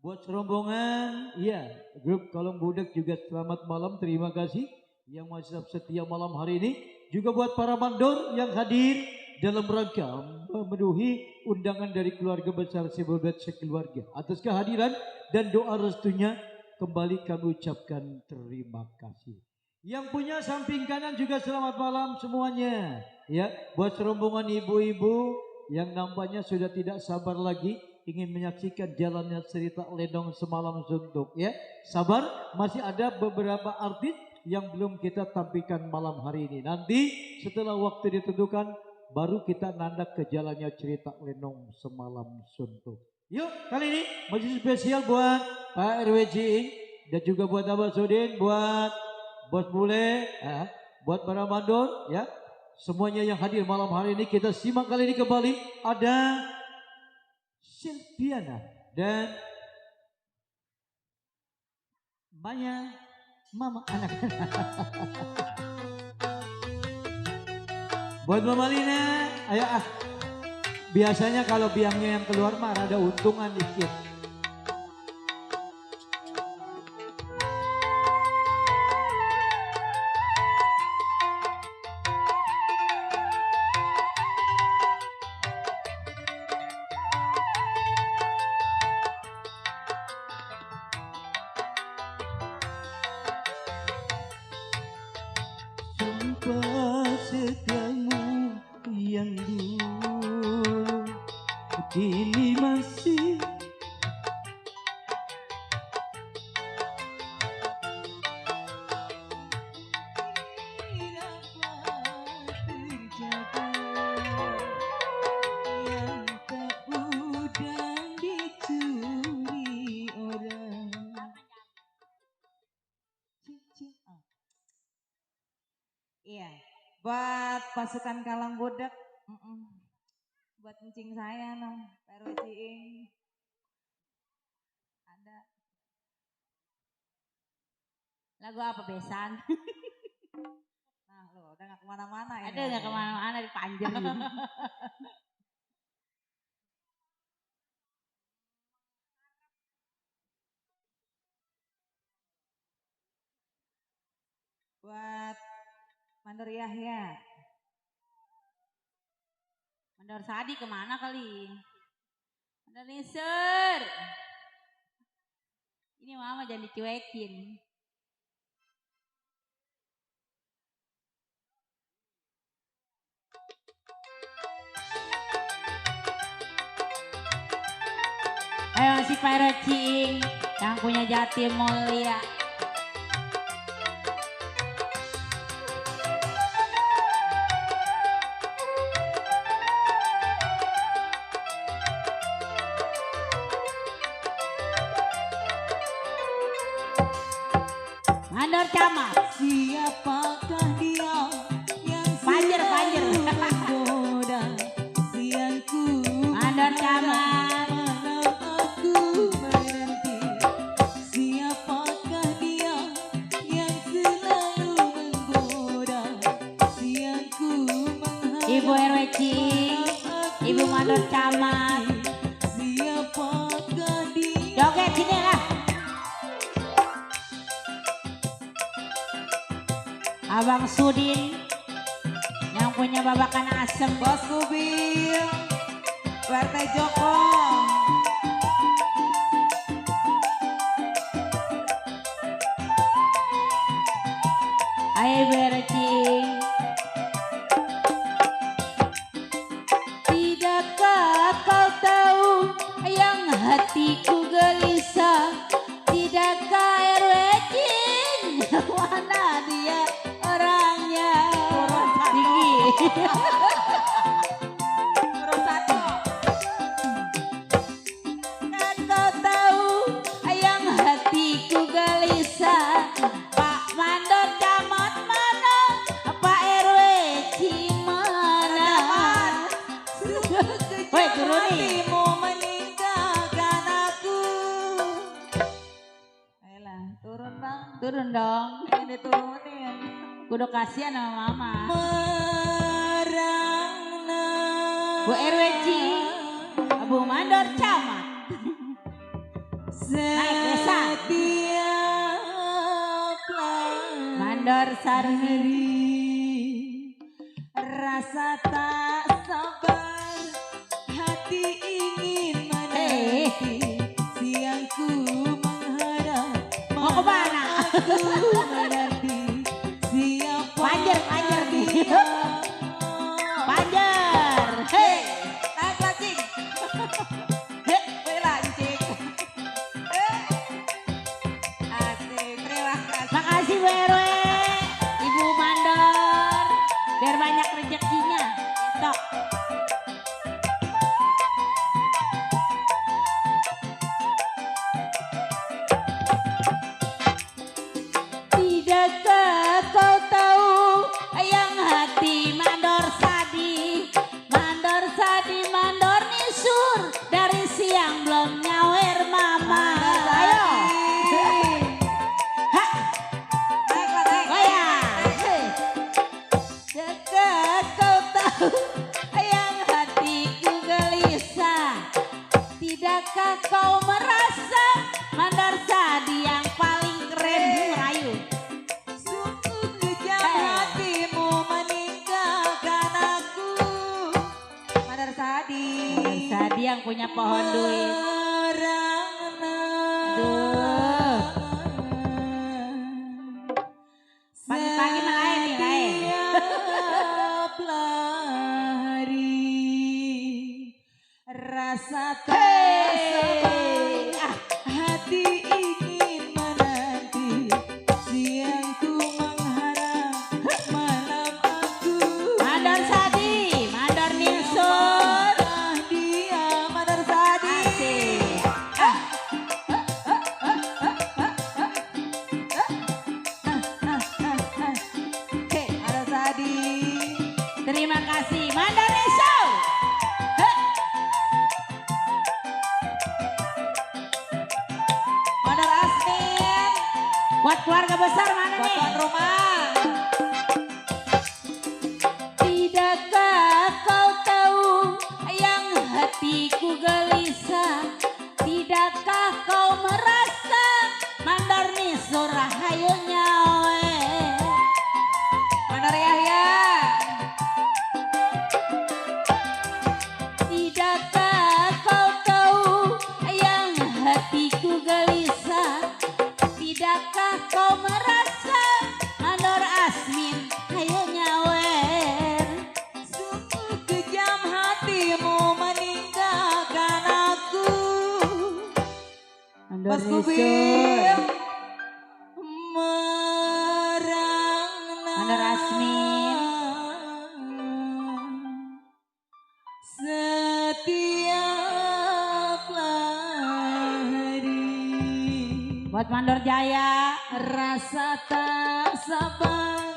buat serombongan, ya grup Kalong Budak juga selamat malam, terima kasih yang masih setia malam hari ini, juga buat para mandor yang hadir dalam rangka memenuhi undangan dari keluarga besar Sebul Betse keluarga. Atas kehadiran dan doa restunya kembali kami ucapkan terima kasih. Yang punya samping kanan juga selamat malam semuanya, ya buat serombongan ibu-ibu yang nampaknya sudah tidak sabar lagi ingin menyaksikan jalannya cerita Lenong Semalam Suntuk, ya sabar, masih ada beberapa artis yang belum kita tampilkan malam hari ini. Nanti setelah waktu ditentukan baru kita nandak ke jalannya cerita Lenong Semalam Suntuk. Yuk kali ini masih spesial buat Pak RW Jiing dan juga buat Abah Sudin, buat Bos Bule, buat para mandor, ya semuanya yang hadir malam hari ini. Kita simak kali ini kembali ada Silviana dan Maya Mama anak. Buat Mama Lina, ayo biasanya kalau biangnya yang keluar mah ada untungan dikit. apa setiamu yang dulu kini masih dapat terjaga, yang tak mudah dicuri orang. Iya, buat pasukan Kalang Budak, buat encing saya noh, Pak Ciing. Ada. Lagu apa besan? Nah lo udah gak kemana-mana ya. Ada nggak kemana-mana dipanjerin. Buat Mandor Yahya. Mandor Sadi kemana kali? Mandor Nisur. Ini mama jangan dicuekin. Ayo si Percing yang punya Jati Mulia. Mandor Camat. Siapakah dia yang Panjer. menggoda siangku? Mandor Camat. Malam aku menanti. Siapakah dia yang selalu menggoda siangku menghadap Ibu RW Cing, Ibu Mandor Camat. Siapakah dia? Joget sini lah. Abang Sudin yang punya babakan asem. Bos Kubil, RT Joko. Ayo Bercing. Tidakkah kau tahu yang hatiku gelisah? Tidakkah RW Cing mana dia orangnya? Tinggi. Dan kau tahu yang hatiku gelisah. Pak Mandor Camat mana? Pak RW Cing mana? Woi turunin. Hatimu meninggalkan aku. Ayolah, turun bang. Turun dong. Yang diturunin. Kudu kasihan sama mama. Merana. Bu RW Cing, Bu Mandor Camat. Naik desa. Setiaplah Mandor Sarmi. hari rasa tak sabar, hati ingin menanti siangku menghadap. Mau kemana? Aku menanti siapa Panjer nih. dia. Panjer. Hei. Naik lagi. Hei. Wih lancik. Asik, terima kasih. Makasih Bu RW, Ibu Mandor. Biar banyak rezekinya. Besok. Tidakkah kau tahu yang hati Mandor Sadi? Mandor Sadi, Mandor Nisur. Dari siang belum nyawer mama. Ayo. Ha. Naiklah, naik. Goyang. Dekat kau tahu yang hatiku gelisah. Tidakkah kau merasa Mandor Sadi yang paling keren merayu? Sungguh kejam hatimu meninggalkan aku. Mandar Sadi. Mandor Sadi yang punya pohon duit. Aduh. Pagi-pagi malah nih, Rai. Terima kasih Mandor Niso. Heh. Mandor Asmin. Buat keluarga besar mana Buat nih? tuan rumah. Tidakkah kau tahu yang hatiku gelisah? Tidakkah kau merasa Mandor Niso rahayu nyawe? Mandor Yahya. Tidakkah kau tahu yang hatiku gelisah? Tidakkah kau merasa Mandor Asmin hayu nyawer? Sungguh kejam hatimu meninggalkan aku. Mandor Mas Kubil. Merangna. Mandor Asmin. Setiap hari. Buat Mandor Jaya. Rasa tak sabar,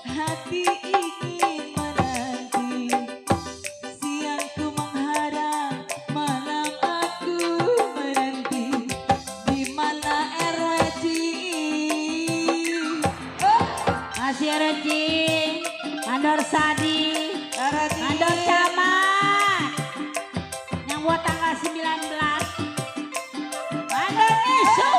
hati ingin menanti. Siang ku mengharap, malam aku menanti. Di mana RWC? Masih Reji. Mandor Sadi. Mandor Camat. Yang buat tanggal 19. Mandor Niso.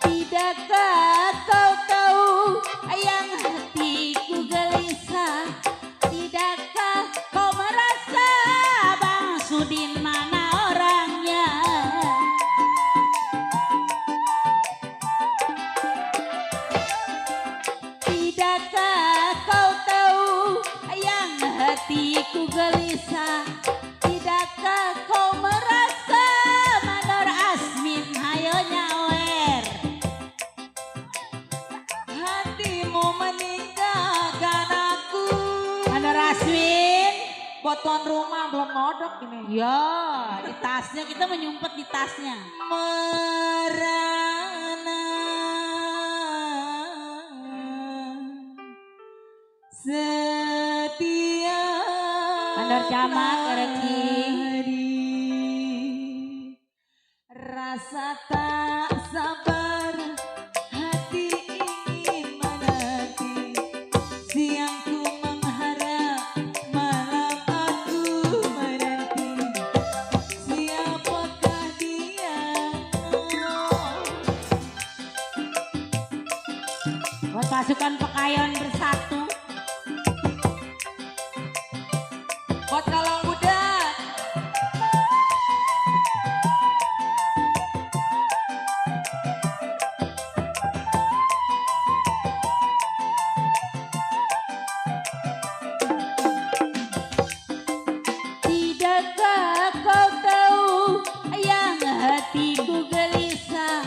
Tidakkah kau tahu yang hatiku gelisah? Tidakkah kau merasa Bang Sudin mana orangnya? Tidakkah kau tahu yang hatiku gelisah? Tidakkah kau merasa Mandor Asmin hayo nyawer? Hatimu meninggalkan aku. Mandor Asmin. Buat tuan rumah belum ngodok ini. Ya, di tasnya kita menyumpet di tasnya. Merana. Setiap Mandor Camat, Reki. hari. Rasa tak sabar, hati ingin menanti. Siang ku mengharap, malam aku menanti. Siapakah dia? Buat pasukan Pekayon bersatu. Buat Kalong Budak. Tidakkah kau tahu yang hatiku gelisah?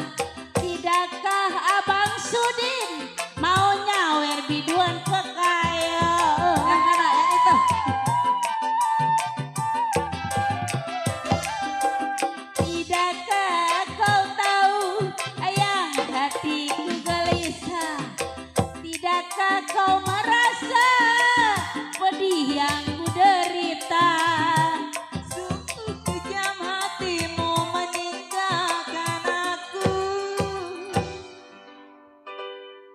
Tidakkah Abang Sudin mau nyawer biduan Pekayon? Yang mana? Yang itu. Tidakkah kau tahu yang hatiku gelisah? Tidakkah kau merasa pedih yang ku derita? Sungguh kejam hatimu meninggalkan aku.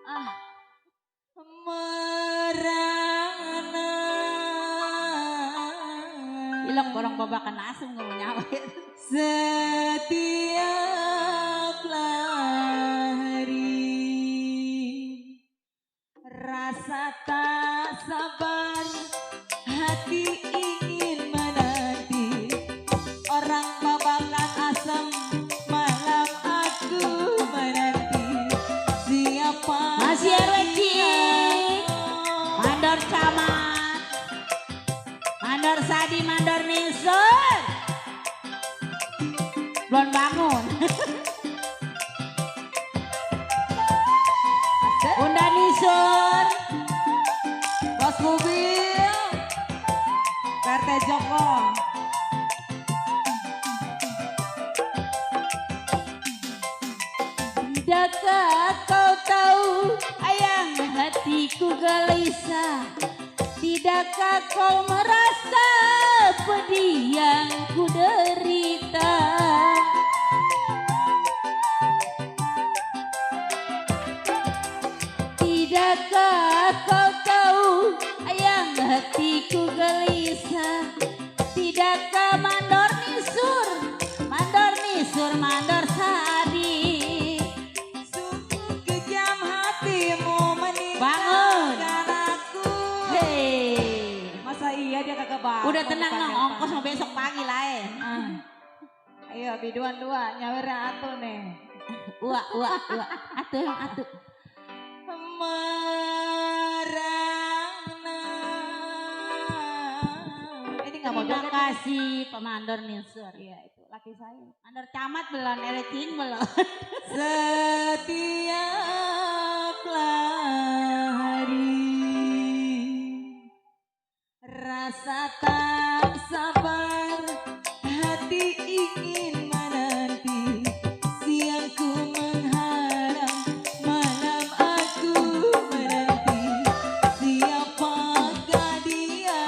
Ah, Merana. bilang borong babakan asem gak mau nyawer. Setiap hari. Rasa tak sabar, hati ingin menanti. Orang babakan asam, malam aku menanti. Siapa Masih RWC. Mandor Camat. Mandor Sadi, Mandor Nisur. Belum bangun. Bunda Nisur. Bos mobil, PT Joko. kau merasa pedih yang ku derita. Tidakkah kau tahu yang hatiku gelisah. Tidakkah mandor nisur, mandor sadis. Sungguh kejam hatimu Bangun. meninggalkan aku. Hei, Masa iya dia kagak bangun? udah tenang dong, dipanggil-panggil. ongkos mau besok pagi lain. Ayo biduan dua nyawer atuh nih. Atuh. Merana. Ini nggak mau Terima joget. kasih Pak Mandor Nisur. Iya itu laki saya. Mandor camat belum, erecing belum. Setiaplah hari rasa tak sabar, hati ingin menanti, siang ku mengharap, malam aku menanti, siapakah dia?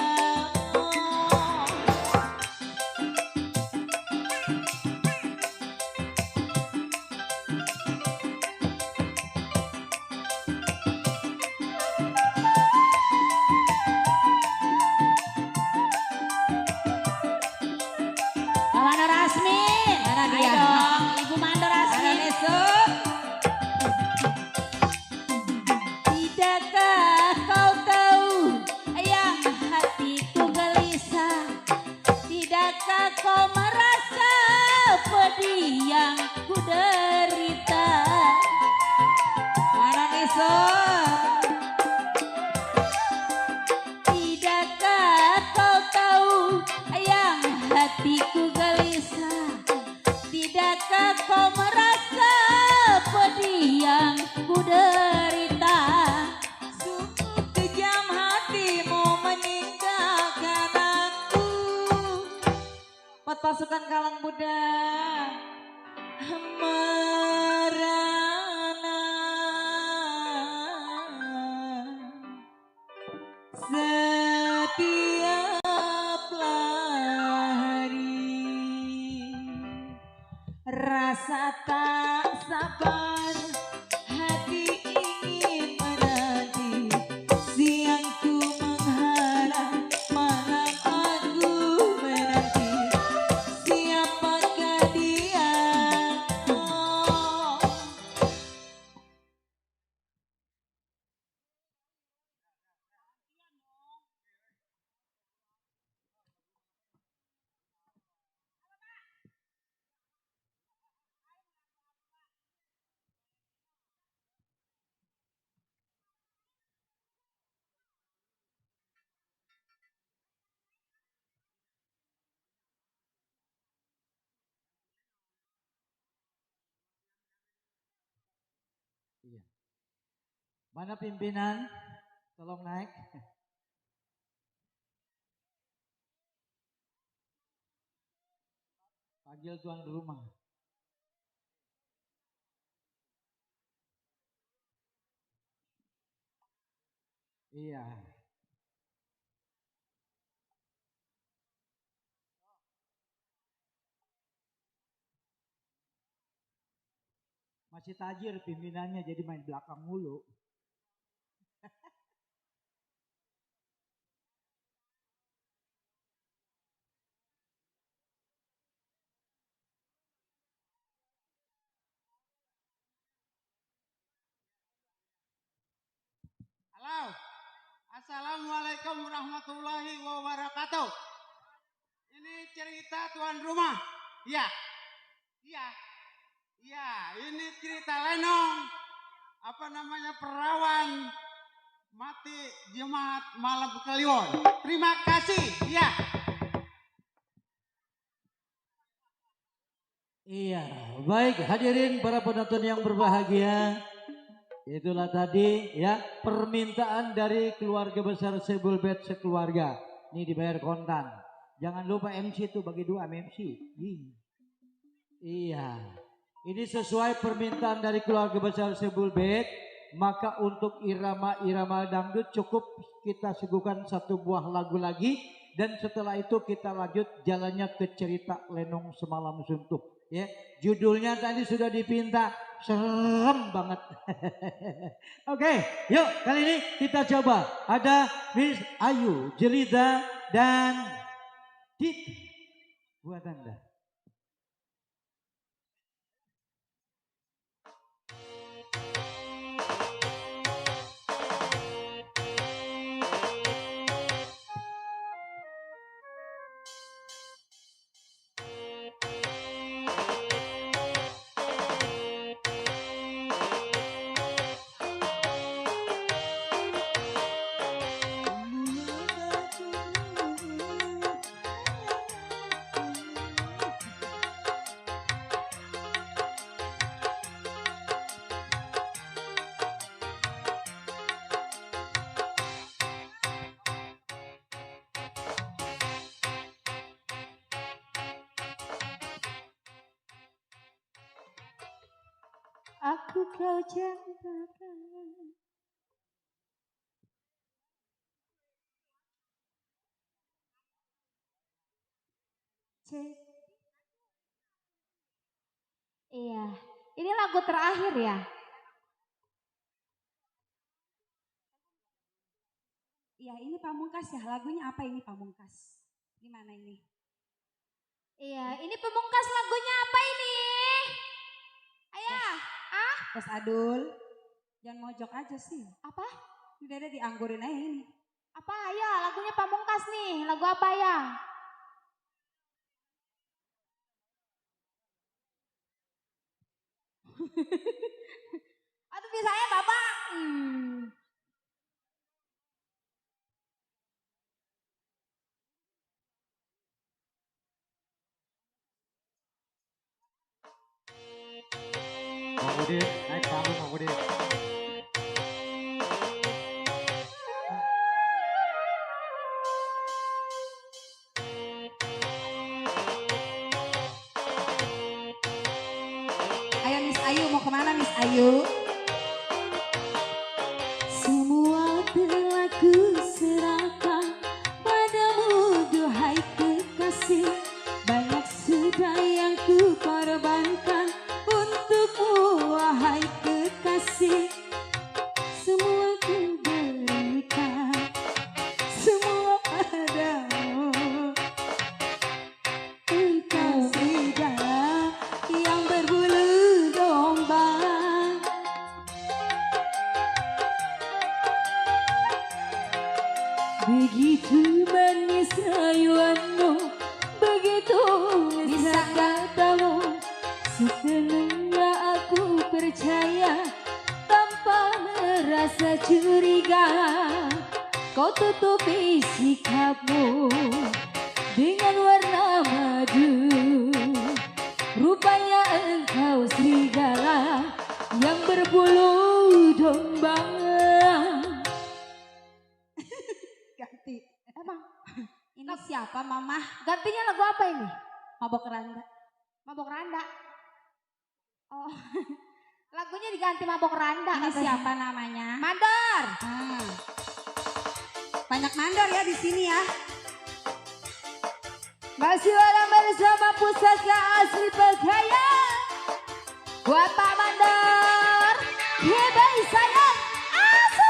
Pak Mandor Asmin. Mana dia? Ayo dong, Ibu Mandor Asmin. Tidakkah kau tahu yang hatiku gelisah. Tidakkah kau merasa pedih yang ku derita. Mana Nisur? Tidakkah kau tahu yang hatiku gelisah. Tidakkah kau merasa pedih yang ku derita. Sungguh kejam hatimu meninggalkan aku. Buat pasukan Kalang Buddha. Merana. Setiaplah hari rasa tak sabar, hati ingin menanti, siang ku mengharap, malam aku menanti, siapakah dia? Oh. Iya. Mana pimpinan? Tolong naik. Panggil tuan rumah. Iya. Masih tajir pimpinannya jadi main belakang mulu. Halo, assalamualaikum warahmatullahi wabarakatuh. Ini cerita tuan rumah. Iya, ini cerita Lenong. Apa namanya perawan mati jemaat malam Kliwon. Terima kasih. Iya. Iya, baik hadirin para penonton yang berbahagia. Itulah tadi ya permintaan dari keluarga besar Sebulbet sekeluarga. Ini dibayar kontan. Jangan lupa MC itu bagi dua MC. Iya. Ini sesuai permintaan dari keluarga besar Sebulbet maka untuk irama-irama dangdut cukup kita suguhkan satu buah lagu lagi. Dan setelah itu kita lanjut jalannya ke cerita Lenong Semalam Suntuk. Ya, judulnya tadi sudah dipinta, serem banget. Oke, yuk kali ini kita coba. Ada Miss Ayu, Jelida, dan Dit buat Anda. Aku kau jantakan. Cek. Iya, ini lagu terakhir ya. Iya, ini Pamungkas ya. Lagunya apa ini Pamungkas? Gimana ini? Iya, ini Pamungkas lagunya apa ini? Ayah, Bos Adul, jangan mojok aja sih. apa? Udah ada dianggurin aja ini. Apa ya? Lagunya Pamungkas nih. Lagu apa ya? Aduh biasanya Bapak. Bang Udin, naik panggung Bang Udin. Ayo Miss Ayu, mau kemana Miss Ayu? Semua telah ku serahkan padamu, duhai kekasih. Banyak sudah yang ku korbankan untukmu, wahai kekasih. Semua ku berikan, semua padamu. Engkau serigala yang berbulu domba. Begitu manis rayuanmu, begitu mesra katamu. Sepenuhnya aku percaya, tanpa merasa curiga. Kau tutupi sikapmu dengan warna madu. Rupanya engkau serigala yang berbulu domba. Ganti. Emang Ini siapa Mama? gantinya lagu apa ini? Mabok Randa. Mabok Randa. Oh, lagunya diganti Mabok Randa. Ini katanya. siapa namanya? Mandor. Ah. Banyak mandor ya di sini ya. Masih bareng bersama Pusaka Asli Pekayang. Buat Pak Mandor. Hebai sayang. Asik.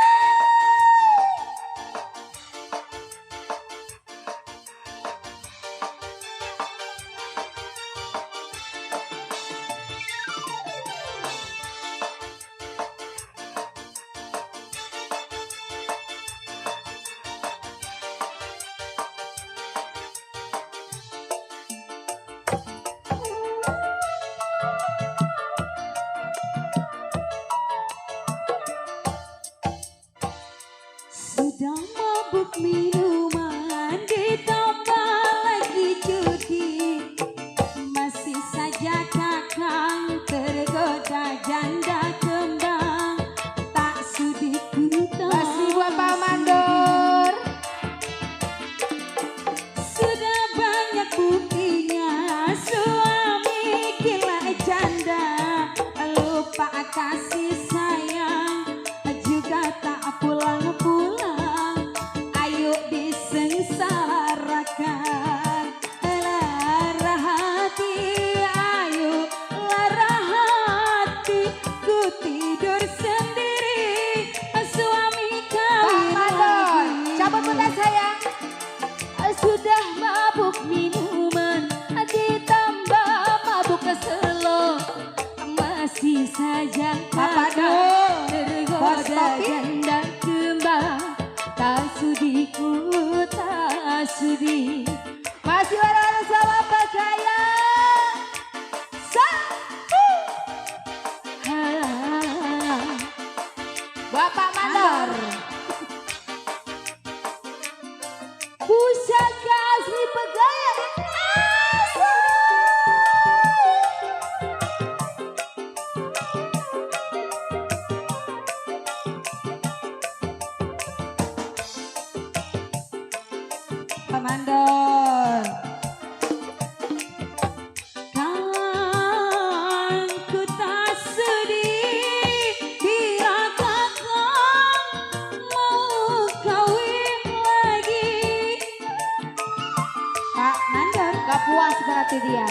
puas berarti dia.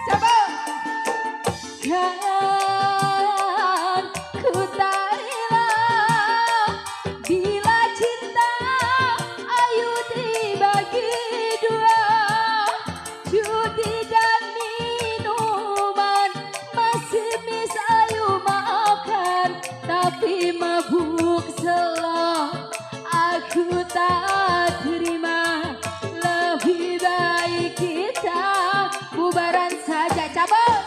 Coba. Kan ku tarilah bila cinta ayu dibagi dua, judi dan minuman masih bisa ayu maafkan, tapi mabuk selo aku tak terima. Lebih baik kita bubaran saja. Cabut.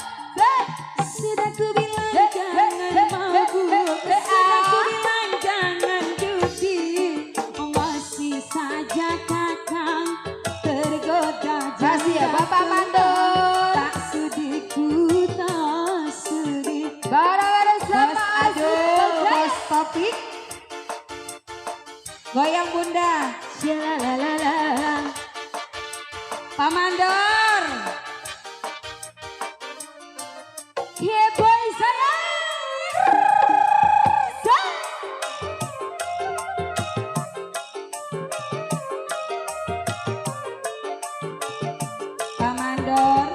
Sudah ku bilang jangan mabuk, sudah ku bilang jangan judi, masih saja kakang tergoda. Masih ya Bapak Mandor. Tak sudi ku tak sudi. Bareng-bareng sama Bos, Asri aduh, Bos Topik. Goyang Bunda. Shalalalala. Pak Mandor. Yeah boy sayang. Pak Mandor.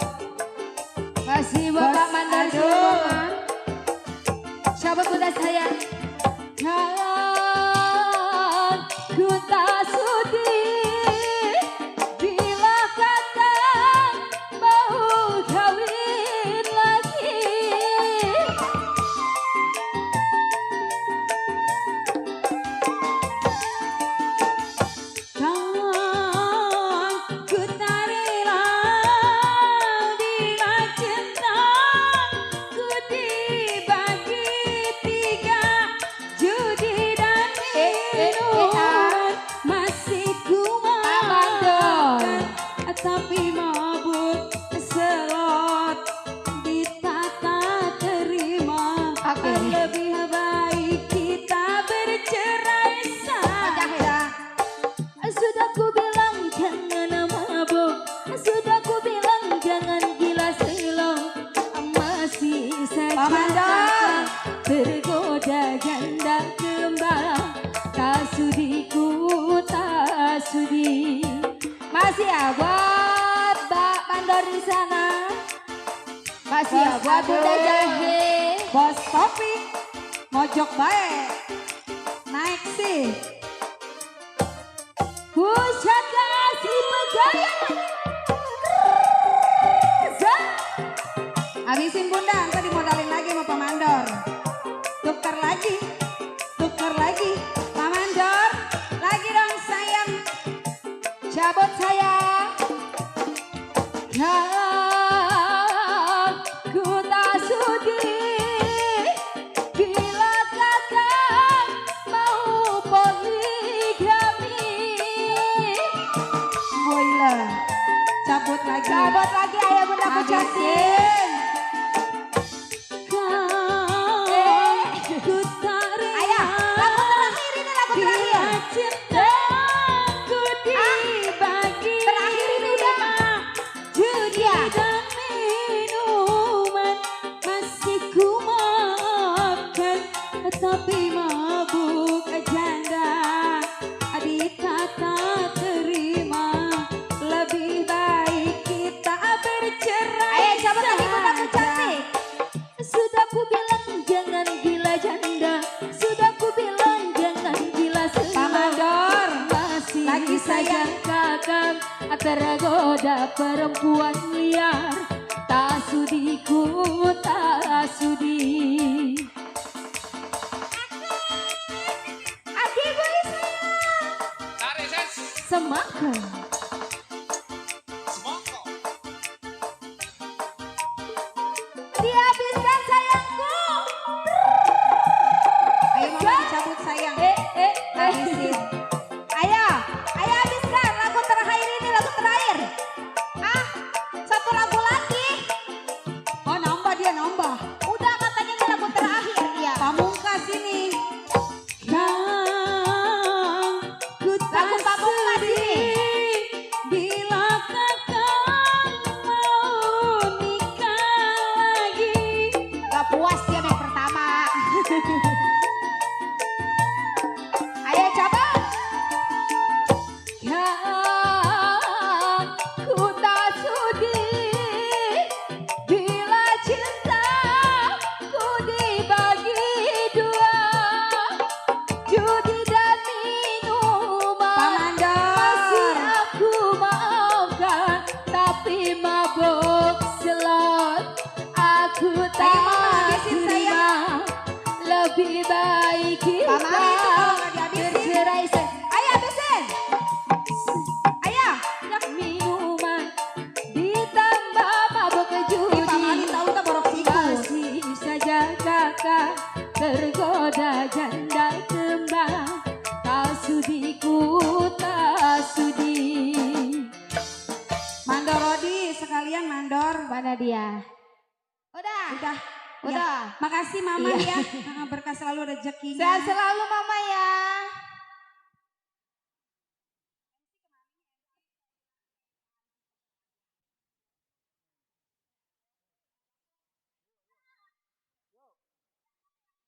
Masih Bos, Bapak Mandor aduh. Silmongan. Sahabat Bunda sayang. Kan ku tak sudi bila kakak mau kawin lagi. Kan ku tarilah bila cinta ku dibagi tiga, judi dan minuman masih ku makan, tapi mabuk selot ditata terima. Oke. Lebih baik kita bercerai saja. Sudah ku bilang jangan mabuk, sudah ku bilang jangan gila selong, masih Pak saja Mandor. tergoda janda gembala. Tak sudi ku tak sudi. Masih ya buat Pak Mandor di sana. Masih ya Bos, buat Bunda aduh. Jahe. Bos Topik. Mojok baik. Naik sih. Pusat kasih pegangan. Habisin Bunda, nanti dimodalin lagi sama Pak Mandor. Tukar lagi. Tukar lagi. Pak Mandor. Lagi dong sayang. Cabut sayang. Kan ku tak sudi bila kakak mau poligami. Boiler. Cabut lagi. Cabut lagi ayo Bunda ku Habisin. Ku tarik. Ayo, lagu terakhir ini lagu Bila terakhir. cintaku dibagi Terakhir ini udah. judi dan minuman masih ku makan, tapi mabuk janda ditata terima. Lebih baik kita bercerai Ayo cabut lagi Bunda ku saja. cantik. Sudah ku bilang jangan gila janda, sudah ku bilang jangan gila Pak selama. Mandor. Masih Lagi saja sayang. kakak tergoda perempuan liar. Tak sudi ku tak sudi. Adik boy sayang. Semakan. Dihabiskan sayangku. Ayo mama dicabut sayang. Habisin. Ayo, ayo habiskan lagu terakhir ini lagu terakhir. Ah, satu lagu lagi. Oh nambah dia nambah. Udah katanya ini lagu terakhir dia. Pamungkas ini. Kan ku tak Lagu Pamungkas ini. sudi tak Mama habisin, terima. Lebih baik kita Mama itu kalau nggak dihabisin. bercerai Ayo habisin. Ayo. minuman ditambah mabuk judi. Ih, Pak Mali tahu tak borok siku. Masih saja kakak tergoda janda kembang. Tak sudi ku tak sudi. Mandor Rodi sekalian mandor. Mana dia? Udah. Udah. Ya. Makasih Mama Iya. ya. Berkah selalu rezekinya. Sehat selalu mama ya.